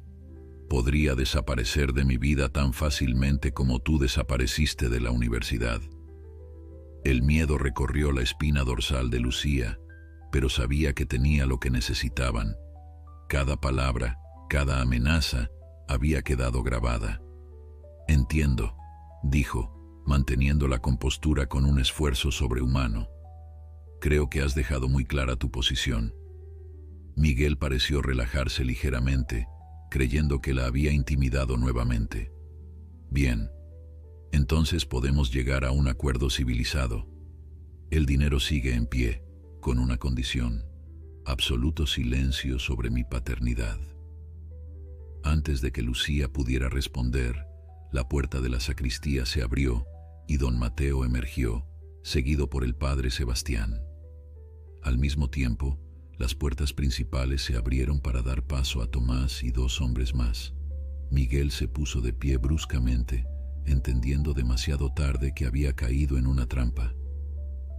podría desaparecer de mi vida tan fácilmente como tú desapareciste de la universidad. El miedo recorrió la espina dorsal de Lucía, pero sabía que tenía lo que necesitaban. Cada palabra, cada amenaza, había quedado grabada. Entiendo, dijo, manteniendo la compostura con un esfuerzo sobrehumano. Creo que has dejado muy clara tu posición. Miguel pareció relajarse ligeramente, creyendo que la había intimidado nuevamente. Bien, entonces podemos llegar a un acuerdo civilizado. El dinero sigue en pie, con una condición: absoluto silencio sobre mi paternidad. Antes de que Lucía pudiera responder, la puerta de la sacristía se abrió y don Mateo emergió, seguido por el padre Sebastián. Al mismo tiempo, las puertas principales se abrieron para dar paso a Tomás y dos hombres más. Miguel se puso de pie bruscamente, entendiendo demasiado tarde que había caído en una trampa.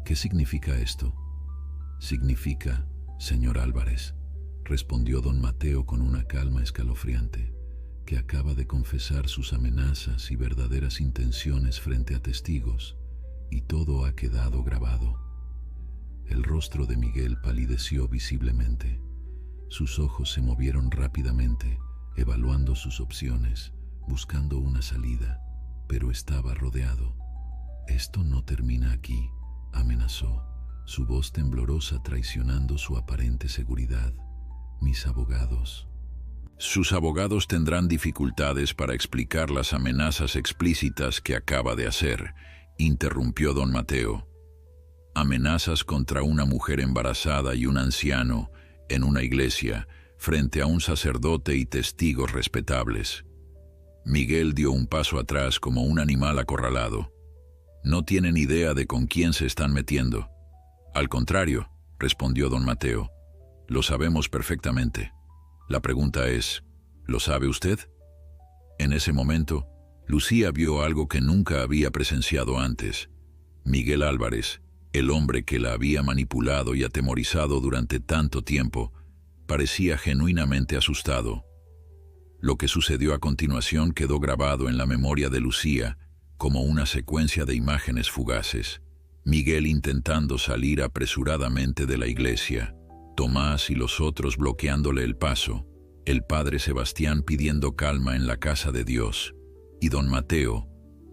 ¿Qué significa esto? Significa, señor Álvarez, respondió don Mateo con una calma escalofriante, que acaba de confesar sus amenazas y verdaderas intenciones frente a testigos, y todo ha quedado grabado. El rostro de Miguel palideció visiblemente. Sus ojos se movieron rápidamente, evaluando sus opciones, buscando una salida, pero estaba rodeado. Esto no termina aquí, amenazó, su voz temblorosa traicionando su aparente seguridad. Mis abogados. Sus abogados tendrán dificultades para explicar las amenazas explícitas que acaba de hacer, interrumpió don Mateo. Amenazas contra una mujer embarazada y un anciano en una iglesia, frente a un sacerdote y testigos respetables. Miguel dio un paso atrás como un animal acorralado. No tienen idea de con quién se están metiendo. Al contrario, respondió don Mateo, lo sabemos perfectamente. La pregunta es, ¿lo sabe usted? En ese momento, Lucía vio algo que nunca había presenciado antes. Miguel Álvarez, el hombre que la había manipulado y atemorizado durante tanto tiempo, parecía genuinamente asustado. Lo que sucedió a continuación quedó grabado en la memoria de Lucía como una secuencia de imágenes fugaces. Miguel intentando salir apresuradamente de la iglesia, Tomás y los otros bloqueándole el paso, el padre Sebastián pidiendo calma en la casa de Dios, y don Mateo,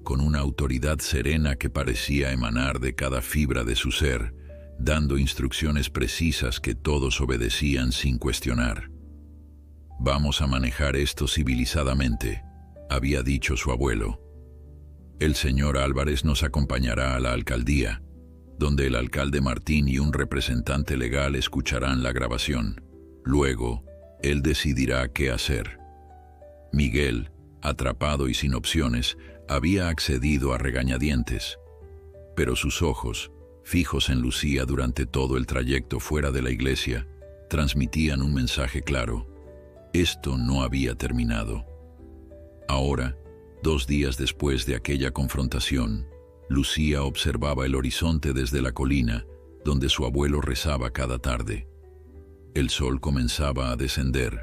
con una autoridad serena que parecía emanar de cada fibra de su ser, dando instrucciones precisas que todos obedecían sin cuestionar. Vamos a manejar esto civilizadamente, había dicho su abuelo. El señor Álvarez nos acompañará a la alcaldía, donde el alcalde Martín y un representante legal escucharán la grabación. Luego, él decidirá qué hacer. Miguel, atrapado y sin opciones, había accedido a regañadientes, pero sus ojos, fijos en Lucía durante todo el trayecto fuera de la iglesia, transmitían un mensaje claro. Esto no había terminado. Ahora, 2 días después de aquella confrontación, Lucía observaba el horizonte desde la colina, donde su abuelo rezaba cada tarde. El sol comenzaba a descender,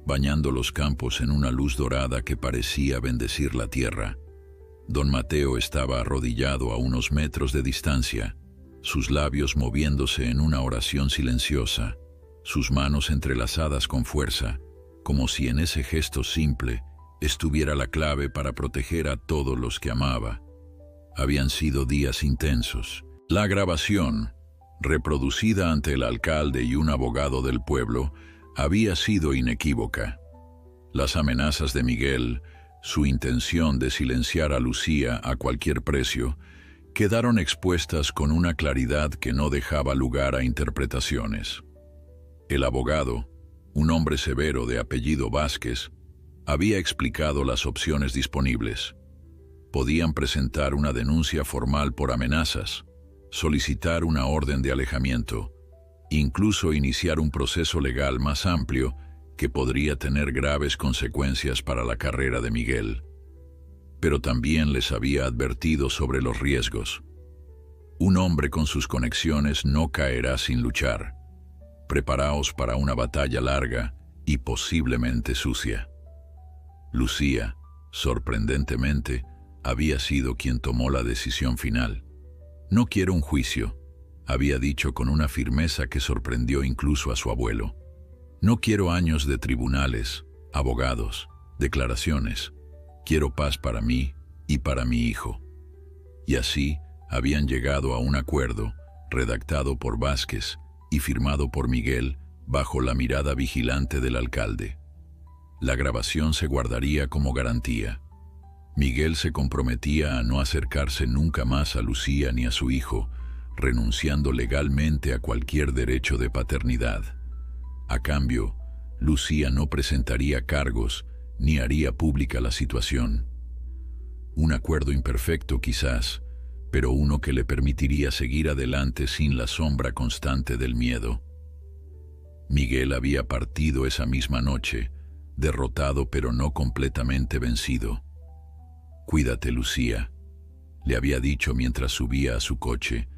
bañando los campos en una luz dorada que parecía bendecir la tierra. Don Mateo estaba arrodillado a unos metros de distancia, sus labios moviéndose en una oración silenciosa, sus manos entrelazadas con fuerza, como si en ese gesto simple estuviera la clave para proteger a todos los que amaba. Habían sido días intensos. La grabación, reproducida ante el alcalde y un abogado del pueblo, había sido inequívoca. Las amenazas de Miguel, su intención de silenciar a Lucía a cualquier precio, quedaron expuestas con una claridad que no dejaba lugar a interpretaciones. El abogado, un hombre severo de apellido Vázquez, había explicado las opciones disponibles. Podían presentar una denuncia formal por amenazas, solicitar una orden de alejamiento, incluso iniciar un proceso legal más amplio que podría tener graves consecuencias para la carrera de Miguel. Pero también les había advertido sobre los riesgos. Un hombre con sus conexiones no caerá sin luchar. Preparaos para una batalla larga y posiblemente sucia. Lucía, sorprendentemente, había sido quien tomó la decisión final. No quiero un juicio, había dicho con una firmeza que sorprendió incluso a su abuelo. No quiero años de tribunales, abogados, declaraciones. Quiero paz para mí y para mi hijo. Y así habían llegado a un acuerdo, redactado por Vázquez y firmado por Miguel, bajo la mirada vigilante del alcalde. La grabación se guardaría como garantía. Miguel se comprometía a no acercarse nunca más a Lucía ni a su hijo, renunciando legalmente a cualquier derecho de paternidad. A cambio, Lucía no presentaría cargos ni haría pública la situación. Un acuerdo imperfecto quizás, pero uno que le permitiría seguir adelante sin la sombra constante del miedo. Miguel había partido esa misma noche, derrotado pero no completamente vencido. «Cuídate, Lucía», le había dicho mientras subía a su coche,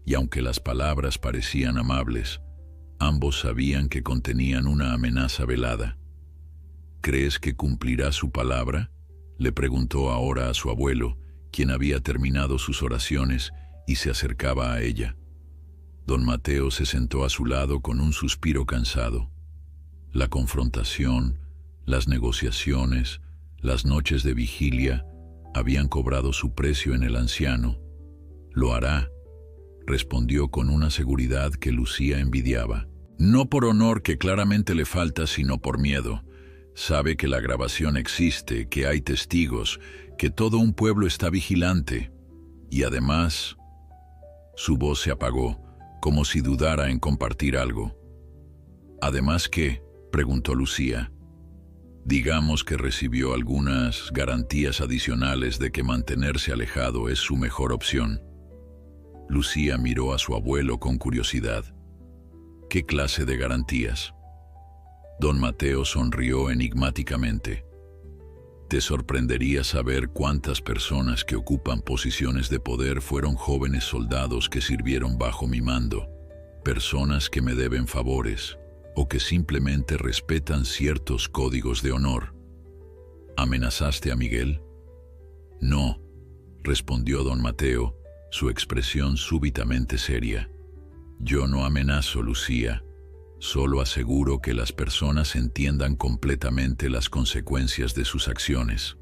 y aunque las palabras parecían amables, ambos sabían que contenían una amenaza velada. «¿Crees que cumplirá su palabra?», le preguntó ahora a su abuelo, quien había terminado sus oraciones y se acercaba a ella. Don Mateo se sentó a su lado con un suspiro cansado. La confrontación, las negociaciones, las noches de vigilia habían cobrado su precio en el anciano. «Lo hará», respondió con una seguridad que Lucía envidiaba. No por honor, que claramente le falta, sino por miedo. Sabe que la grabación existe, que hay testigos, que todo un pueblo está vigilante. Y además, su voz se apagó, como si dudara en compartir algo. «¿Además qué?», preguntó Lucía. «Digamos que recibió algunas garantías adicionales de que mantenerse alejado es su mejor opción». Lucía miró a su abuelo con curiosidad. «¿Qué clase de garantías?». Don Mateo sonrió enigmáticamente. «Te sorprendería saber cuántas personas que ocupan posiciones de poder fueron jóvenes soldados que sirvieron bajo mi mando, personas que me deben favores o que simplemente respetan ciertos códigos de honor». «¿Amenazaste a Miguel?». «No», respondió don Mateo, su expresión súbitamente seria. «Yo no amenazo, Lucía. Solo aseguro que las personas entiendan completamente las consecuencias de sus acciones».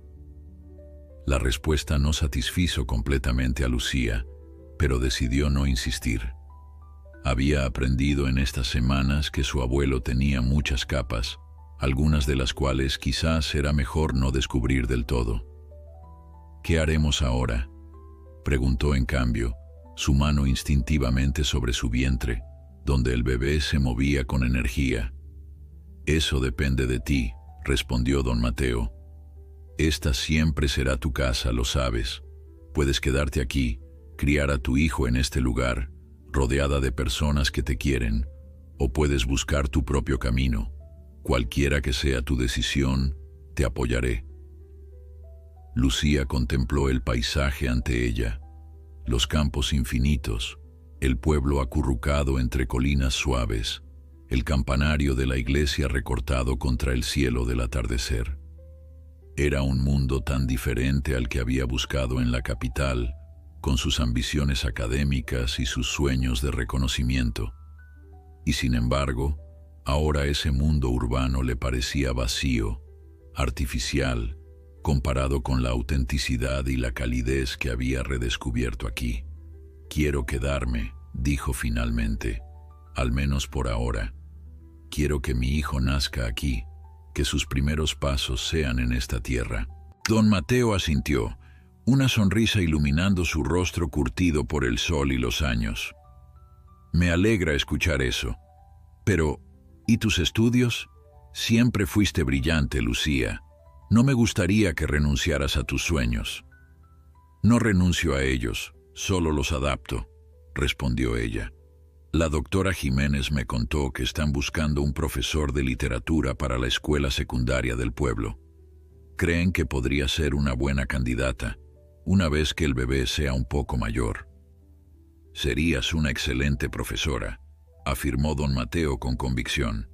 La respuesta no satisfizo completamente a Lucía, pero decidió no insistir. Había aprendido en estas semanas que su abuelo tenía muchas capas, algunas de las cuales quizás era mejor no descubrir del todo. «¿Qué haremos ahora?», preguntó en cambio, su mano instintivamente sobre su vientre, donde el bebé se movía con energía. «Eso depende de ti», respondió don Mateo. «Esta siempre será tu casa, lo sabes. Puedes quedarte aquí, criar a tu hijo en este lugar, rodeada de personas que te quieren, o puedes buscar tu propio camino. Cualquiera que sea tu decisión, te apoyaré. Lucía contempló el paisaje ante ella, los campos infinitos, el pueblo acurrucado entre colinas suaves, el campanario de la iglesia recortado contra el cielo del atardecer. Era un mundo tan diferente al que había buscado en la capital, con sus ambiciones académicas y sus sueños de reconocimiento. Y sin embargo, ahora ese mundo urbano le parecía vacío, artificial, comparado con la autenticidad y la calidez que había redescubierto aquí. «Quiero quedarme», dijo finalmente, «al menos por ahora. Quiero que mi hijo nazca aquí, que sus primeros pasos sean en esta tierra». Don Mateo asintió, una sonrisa iluminando su rostro curtido por el sol y los años. «Me alegra escuchar eso. Pero, ¿y tus estudios? Siempre fuiste brillante, Lucía. No me gustaría que renunciaras a tus sueños». «No renuncio a ellos, solo los adapto», respondió ella. «La doctora Jiménez me contó que están buscando un profesor de literatura para la escuela secundaria del pueblo. Creen que podría ser una buena candidata, una vez que el bebé sea un poco mayor». «Serías una excelente profesora», afirmó don Mateo con convicción.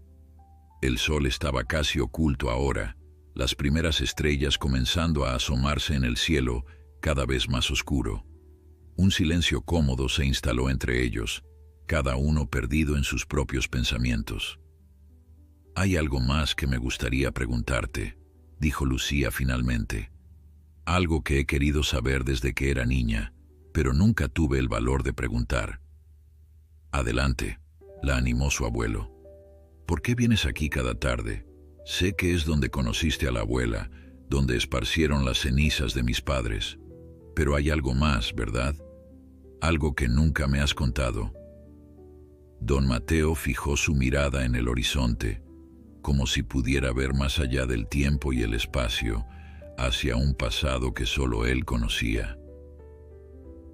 El sol estaba casi oculto ahora, las primeras estrellas comenzando a asomarse en el cielo, cada vez más oscuro. Un silencio cómodo se instaló entre ellos, cada uno perdido en sus propios pensamientos. «Hay algo más que me gustaría preguntarte», dijo Lucía finalmente. «Algo que he querido saber desde que era niña, pero nunca tuve el valor de preguntar». «Adelante», la animó su abuelo. «¿Por qué vienes aquí cada tarde? Sé que es donde conociste a la abuela, donde esparcieron las cenizas de mis padres. Pero hay algo más, ¿verdad? Algo que nunca me has contado». Don Mateo fijó su mirada en el horizonte, como si pudiera ver más allá del tiempo y el espacio, hacia un pasado que solo él conocía.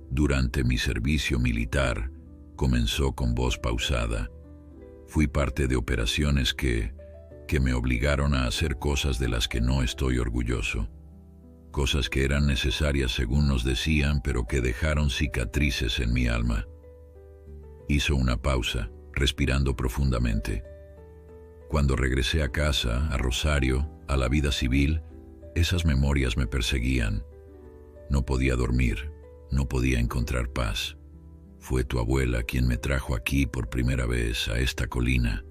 «Durante mi servicio militar», comenzó con voz pausada, «fui parte de operaciones que me obligaron a hacer cosas de las que no estoy orgulloso. Cosas que eran necesarias según nos decían, pero que dejaron cicatrices en mi alma». Hizo una pausa, respirando profundamente. «Cuando regresé a casa, a Rosario, a la vida civil, esas memorias me perseguían. No podía dormir, no podía encontrar paz. Fue tu abuela quien me trajo aquí por primera vez a esta colina.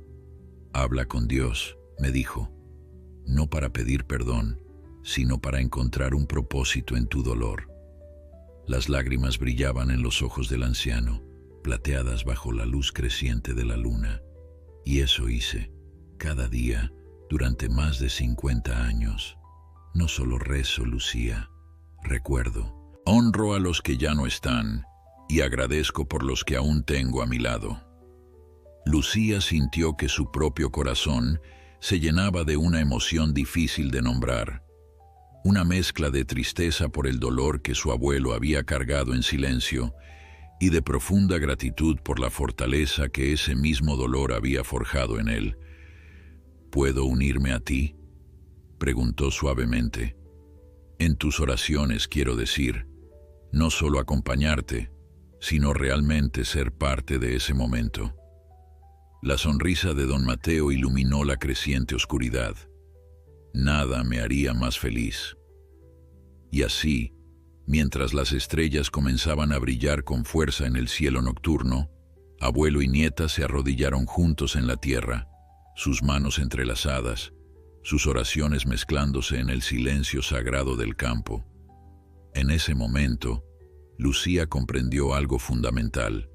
Habla con Dios», me dijo, «no para pedir perdón, sino para encontrar un propósito en tu dolor». Las lágrimas brillaban en los ojos del anciano, plateadas bajo la luz creciente de la luna. «Y eso hice, cada día, durante más de 50 años. No solo rezo, Lucía, recuerdo. Honro a los que ya no están, y agradezco por los que aún tengo a mi lado». Lucía sintió que su propio corazón se llenaba de una emoción difícil de nombrar, una mezcla de tristeza por el dolor que su abuelo había cargado en silencio y de profunda gratitud por la fortaleza que ese mismo dolor había forjado en él. «¿Puedo unirme a ti?», preguntó suavemente. «En tus oraciones, quiero decir, no solo acompañarte, sino realmente ser parte de ese momento». La sonrisa de don Mateo iluminó la creciente oscuridad. «Nada me haría más feliz». Y así, mientras las estrellas comenzaban a brillar con fuerza en el cielo nocturno, abuelo y nieta se arrodillaron juntos en la tierra, sus manos entrelazadas, sus oraciones mezclándose en el silencio sagrado del campo. En ese momento, Lucía comprendió algo fundamental.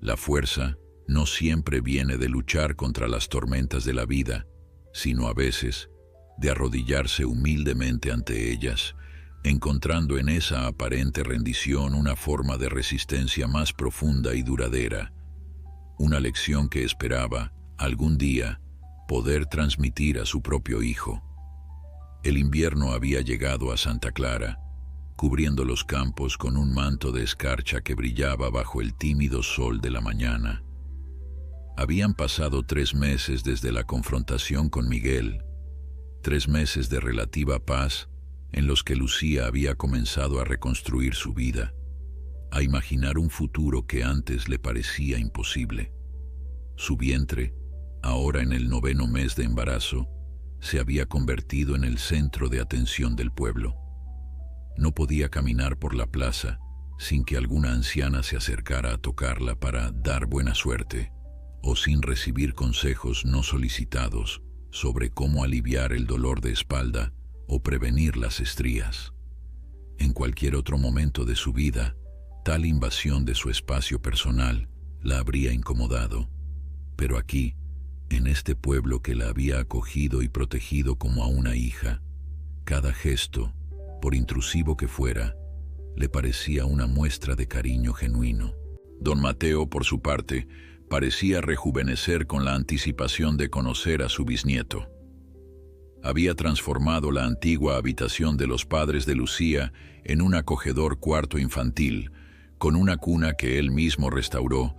La fuerza no siempre viene de luchar contra las tormentas de la vida, sino a veces de arrodillarse humildemente ante ellas, encontrando en esa aparente rendición una forma de resistencia más profunda y duradera, una lección que esperaba, algún día, poder transmitir a su propio hijo. El invierno había llegado a Santa Clara, cubriendo los campos con un manto de escarcha que brillaba bajo el tímido sol de la mañana. Habían pasado 3 meses desde la confrontación con Miguel, 3 meses de relativa paz en los que Lucía había comenzado a reconstruir su vida, a imaginar un futuro que antes le parecía imposible. Su vientre, ahora en el 9º mes de embarazo, se había convertido en el centro de atención del pueblo. No podía caminar por la plaza sin que alguna anciana se acercara a tocarla para dar buena suerte, o sin recibir consejos no solicitados sobre cómo aliviar el dolor de espalda o prevenir las estrías. En cualquier otro momento de su vida, tal invasión de su espacio personal la habría incomodado, pero aquí, en este pueblo que la había acogido y protegido como a una hija, cada gesto, por intrusivo que fuera, le parecía una muestra de cariño genuino. Don Mateo, por su parte, parecía rejuvenecer con la anticipación de conocer a su bisnieto. Había transformado la antigua habitación de los padres de Lucía en un acogedor cuarto infantil, con una cuna que él mismo restauró,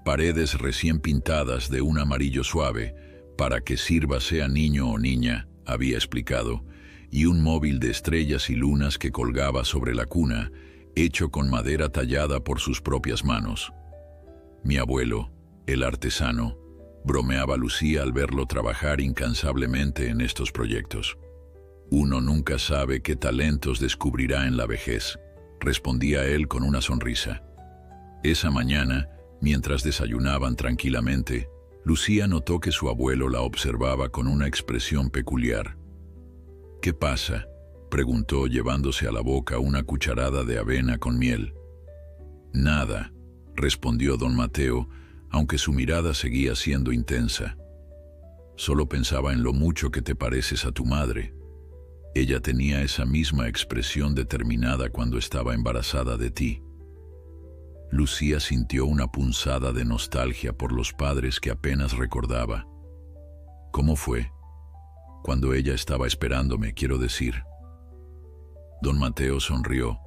paredes recién pintadas de un amarillo suave, para que sirva sea niño o niña, había explicado, y un móvil de estrellas y lunas que colgaba sobre la cuna, hecho con madera tallada por sus propias manos. Mi abuelo, el artesano, bromeaba Lucía al verlo trabajar incansablemente en estos proyectos. Uno nunca sabe qué talentos descubrirá en la vejez, respondía él con una sonrisa. Esa mañana, mientras desayunaban tranquilamente, Lucía notó que su abuelo la observaba con una expresión peculiar. «¿Qué pasa?», preguntó llevándose a la boca una cucharada de avena con miel. «Nada», respondió don Mateo, aunque su mirada seguía siendo intensa. «Solo pensaba en lo mucho que te pareces a tu madre. Ella tenía esa misma expresión determinada cuando estaba embarazada de ti». Lucía sintió una punzada de nostalgia por los padres que apenas recordaba. «¿Cómo fue? Cuando ella estaba esperándome, quiero decir». Don Mateo sonrió,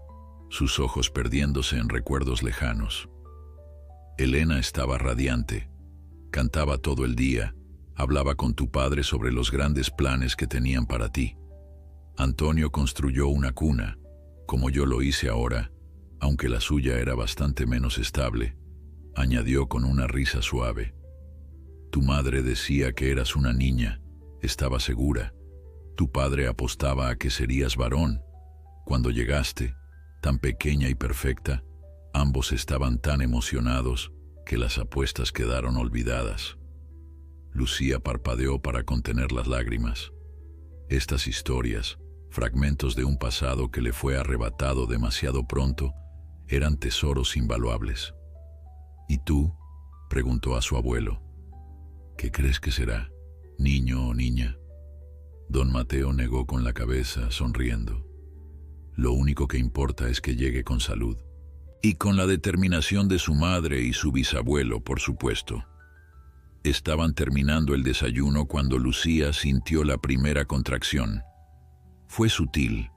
sus ojos perdiéndose en recuerdos lejanos. Elena estaba radiante, cantaba todo el día, hablaba con tu padre sobre los grandes planes que tenían para ti. Antonio construyó una cuna, como yo lo hice ahora, aunque la suya era bastante menos estable, añadió con una risa suave. Tu madre decía que eras una niña, estaba segura. Tu padre apostaba a que serías varón. Cuando llegaste, tan pequeña y perfecta, ambos estaban tan emocionados que las apuestas quedaron olvidadas. Lucía parpadeó para contener las lágrimas. Estas historias, fragmentos de un pasado que le fue arrebatado demasiado pronto, eran tesoros invaluables. ¿Y tú?, preguntó a su abuelo. ¿Qué crees que será, niño o niña? Don Mateo negó con la cabeza, sonriendo. Lo único que importa es que llegue con salud. Y con la determinación de su madre y su bisabuelo, por supuesto. Estaban terminando el desayuno cuando Lucía sintió la primera contracción. Fue sutil,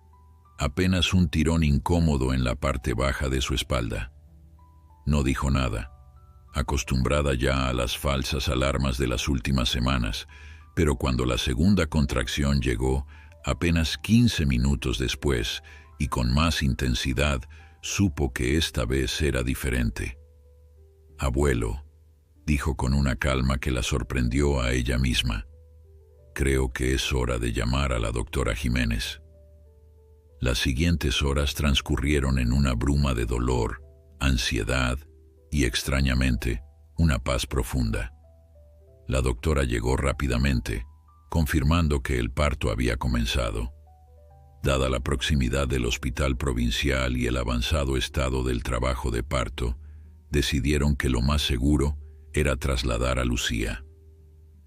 apenas un tirón incómodo en la parte baja de su espalda. No dijo nada, acostumbrada ya a las falsas alarmas de las últimas semanas, pero cuando la segunda contracción llegó, apenas 15 minutos después, y con más intensidad, supo que esta vez era diferente. «Abuelo», dijo con una calma que la sorprendió a ella misma, «creo que es hora de llamar a la doctora Jiménez». Las siguientes horas transcurrieron en una bruma de dolor, ansiedad y, extrañamente, una paz profunda. La doctora llegó rápidamente, confirmando que el parto había comenzado. Dada la proximidad del hospital provincial y el avanzado estado del trabajo de parto, decidieron que lo más seguro era trasladar a Lucía.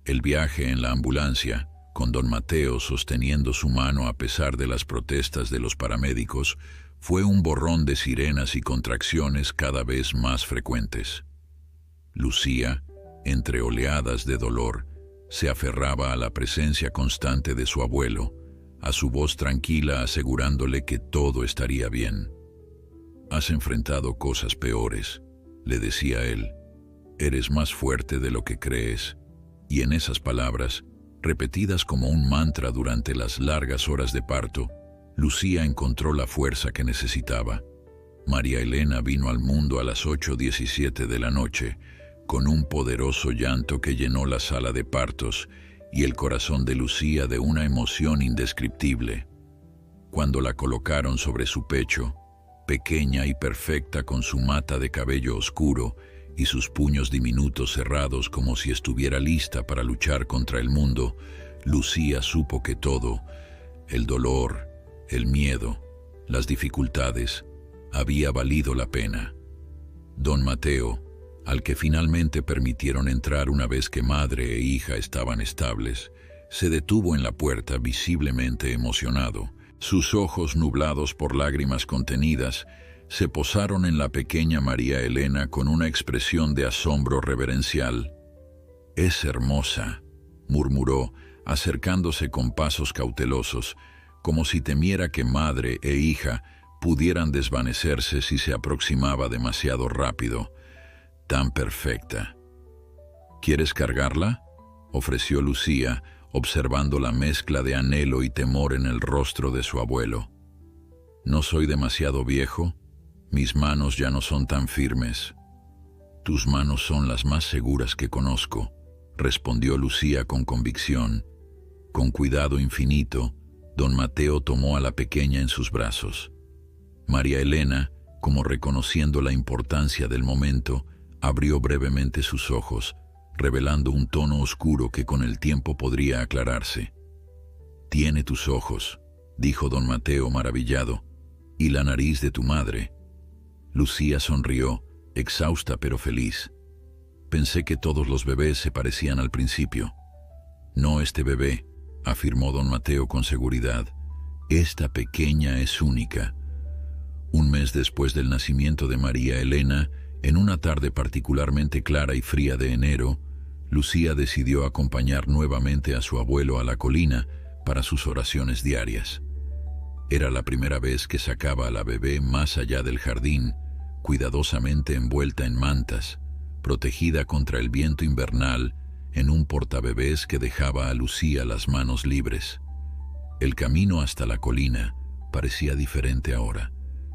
El viaje en la ambulancia, con don Mateo sosteniendo su mano a pesar de las protestas de los paramédicos, fue un borrón de sirenas y contracciones cada vez más frecuentes. Lucía, entre oleadas de dolor, se aferraba a la presencia constante de su abuelo, a su voz tranquila asegurándole que todo estaría bien. «Has enfrentado cosas peores», le decía él, eres más fuerte de lo que crees. Y en esas palabras, repetidas como un mantra durante las largas horas de parto, Lucía encontró la fuerza que necesitaba. María Elena vino al mundo a las 8:17 de la noche, con un poderoso llanto que llenó la sala de partos y el corazón de Lucía de una emoción indescriptible. Cuando la colocaron sobre su pecho, pequeña y perfecta con su mata de cabello oscuro y sus puños diminutos cerrados como si estuviera lista para luchar contra el mundo, Lucía supo que todo, el dolor, el miedo, las dificultades, había valido la pena. Don Mateo, al que finalmente permitieron entrar una vez que madre e hija estaban estables, se detuvo en la puerta visiblemente emocionado. Sus ojos, nublados por lágrimas contenidas, se posaron en la pequeña María Elena con una expresión de asombro reverencial. «Es hermosa», murmuró, acercándose con pasos cautelosos, como si temiera que madre e hija pudieran desvanecerse si se aproximaba demasiado rápido. «Tan perfecta». «¿Quieres cargarla?», ofreció Lucía, observando la mezcla de anhelo y temor en el rostro de su abuelo. «¿No soy demasiado viejo? Mis manos ya no son tan firmes». «Tus manos son las más seguras que conozco», respondió Lucía con convicción. Con cuidado infinito, don Mateo tomó a la pequeña en sus brazos. María Elena, como reconociendo la importancia del momento, abrió brevemente sus ojos, revelando un tono oscuro que con el tiempo podría aclararse. «Tiene tus ojos», dijo don Mateo maravillado, «y la nariz de tu madre». Lucía sonrió, exhausta pero feliz. «Pensé que todos los bebés se parecían al principio». «No este bebé», afirmó don Mateo con seguridad. «Esta pequeña es única». Un mes después del nacimiento de María Elena, en una tarde particularmente clara y fría de enero, Lucía decidió acompañar nuevamente a su abuelo a la colina para sus oraciones diarias. Era la primera vez que sacaba a la bebé más allá del jardín, cuidadosamente envuelta en mantas, protegida contra el viento invernal, en un portabebés que dejaba a Lucía las manos libres. El camino hasta la colina parecía diferente ahora,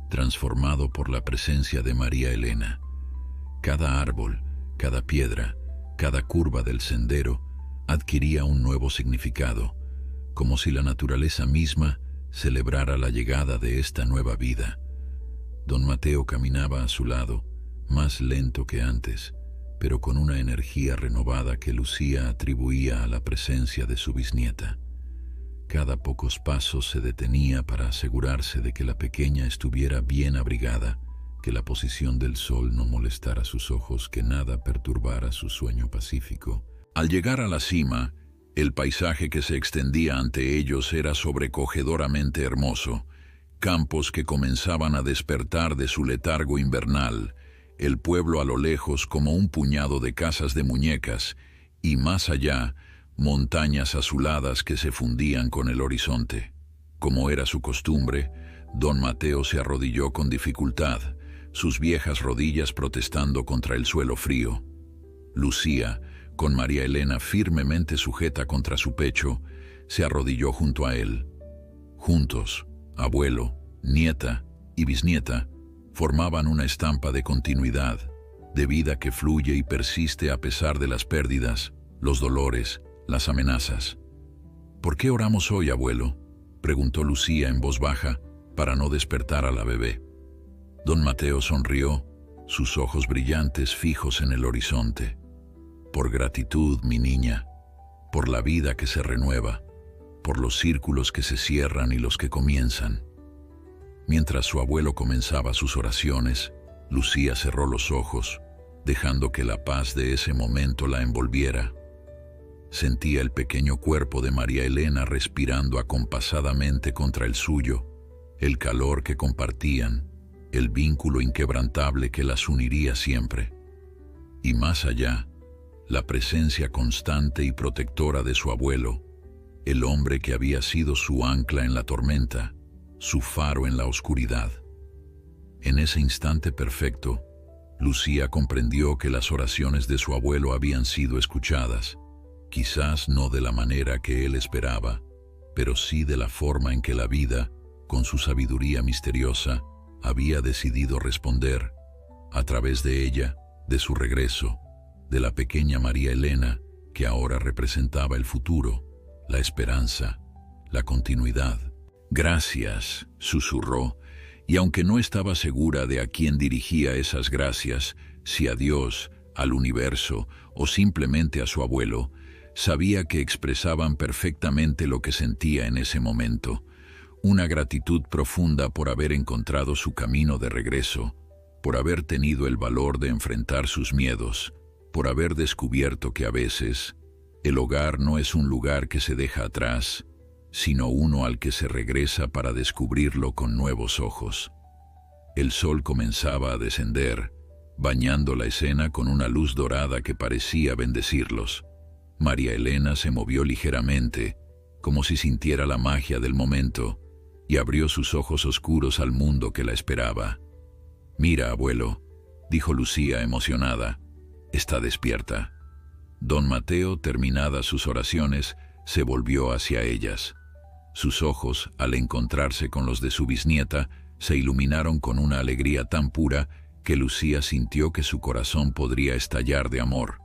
transformado por la presencia de María Elena. Cada árbol, cada piedra, cada curva del sendero adquiría un nuevo significado, como si la naturaleza misma celebrara la llegada de esta nueva vida. Don Mateo caminaba a su lado, más lento que antes, pero con una energía renovada que Lucía atribuía a la presencia de su bisnieta. Cada pocos pasos se detenía para asegurarse de que la pequeña estuviera bien abrigada, que la posición del sol no molestara sus ojos, que nada perturbara su sueño pacífico. Al llegar a la cima, el paisaje que se extendía ante ellos era sobrecogedoramente hermoso. Campos que comenzaban a despertar de su letargo invernal, el pueblo a lo lejos como un puñado de casas de muñecas, y más allá, montañas azuladas que se fundían con el horizonte. Como era su costumbre, don Mateo se arrodilló con dificultad, sus viejas rodillas protestando contra el suelo frío. Lucía, con María Elena firmemente sujeta contra su pecho, se arrodilló junto a él. Juntos, abuelo, nieta y bisnieta formaban una estampa de continuidad, de vida que fluye y persiste a pesar de las pérdidas, los dolores, las amenazas. «¿Por qué oramos hoy, abuelo?», preguntó Lucía en voz baja, para no despertar a la bebé. Don Mateo sonrió, sus ojos brillantes fijos en el horizonte. «Por gratitud, mi niña, por la vida que se renueva, por los círculos que se cierran y los que comienzan». Mientras su abuelo comenzaba sus oraciones, Lucía cerró los ojos, dejando que la paz de ese momento la envolviera. Sentía el pequeño cuerpo de María Elena respirando acompasadamente contra el suyo, el calor que compartían, el vínculo inquebrantable que las uniría siempre. Y más allá, la presencia constante y protectora de su abuelo, el hombre que había sido su ancla en la tormenta, su faro en la oscuridad. En ese instante perfecto, Lucía comprendió que las oraciones de su abuelo habían sido escuchadas, quizás no de la manera que él esperaba, pero sí de la forma en que la vida, con su sabiduría misteriosa, había decidido responder, a través de ella, de su regreso, de la pequeña María Elena, que ahora representaba el futuro, la esperanza, la continuidad. «Gracias», susurró, y aunque no estaba segura de a quién dirigía esas gracias, si a Dios, al universo o simplemente a su abuelo, sabía que expresaban perfectamente lo que sentía en ese momento, una gratitud profunda por haber encontrado su camino de regreso, por haber tenido el valor de enfrentar sus miedos, por haber descubierto que a veces el hogar no es un lugar que se deja atrás, sino uno al que se regresa para descubrirlo con nuevos ojos. El sol comenzaba a descender, bañando la escena con una luz dorada que parecía bendecirlos. María Elena se movió ligeramente, como si sintiera la magia del momento, y abrió sus ojos oscuros al mundo que la esperaba. «Mira, abuelo», dijo Lucía emocionada, «está despierta». Don Mateo, terminadas sus oraciones, se volvió hacia ellas. Sus ojos, al encontrarse con los de su bisnieta, se iluminaron con una alegría tan pura que Lucía sintió que su corazón podría estallar de amor.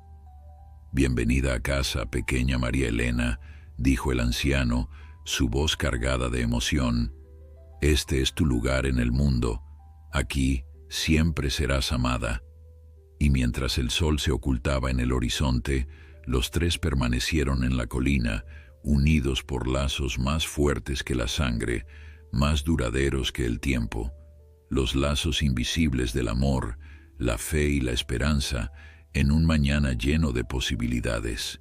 «Bienvenida a casa, pequeña María Elena», dijo el anciano, su voz cargada de emoción. «Este es tu lugar en el mundo. Aquí siempre serás amada». Y mientras el sol se ocultaba en el horizonte, los tres permanecieron en la colina, unidos por lazos más fuertes que la sangre, más duraderos que el tiempo, los lazos invisibles del amor, la fe y la esperanza, en un mañana lleno de posibilidades.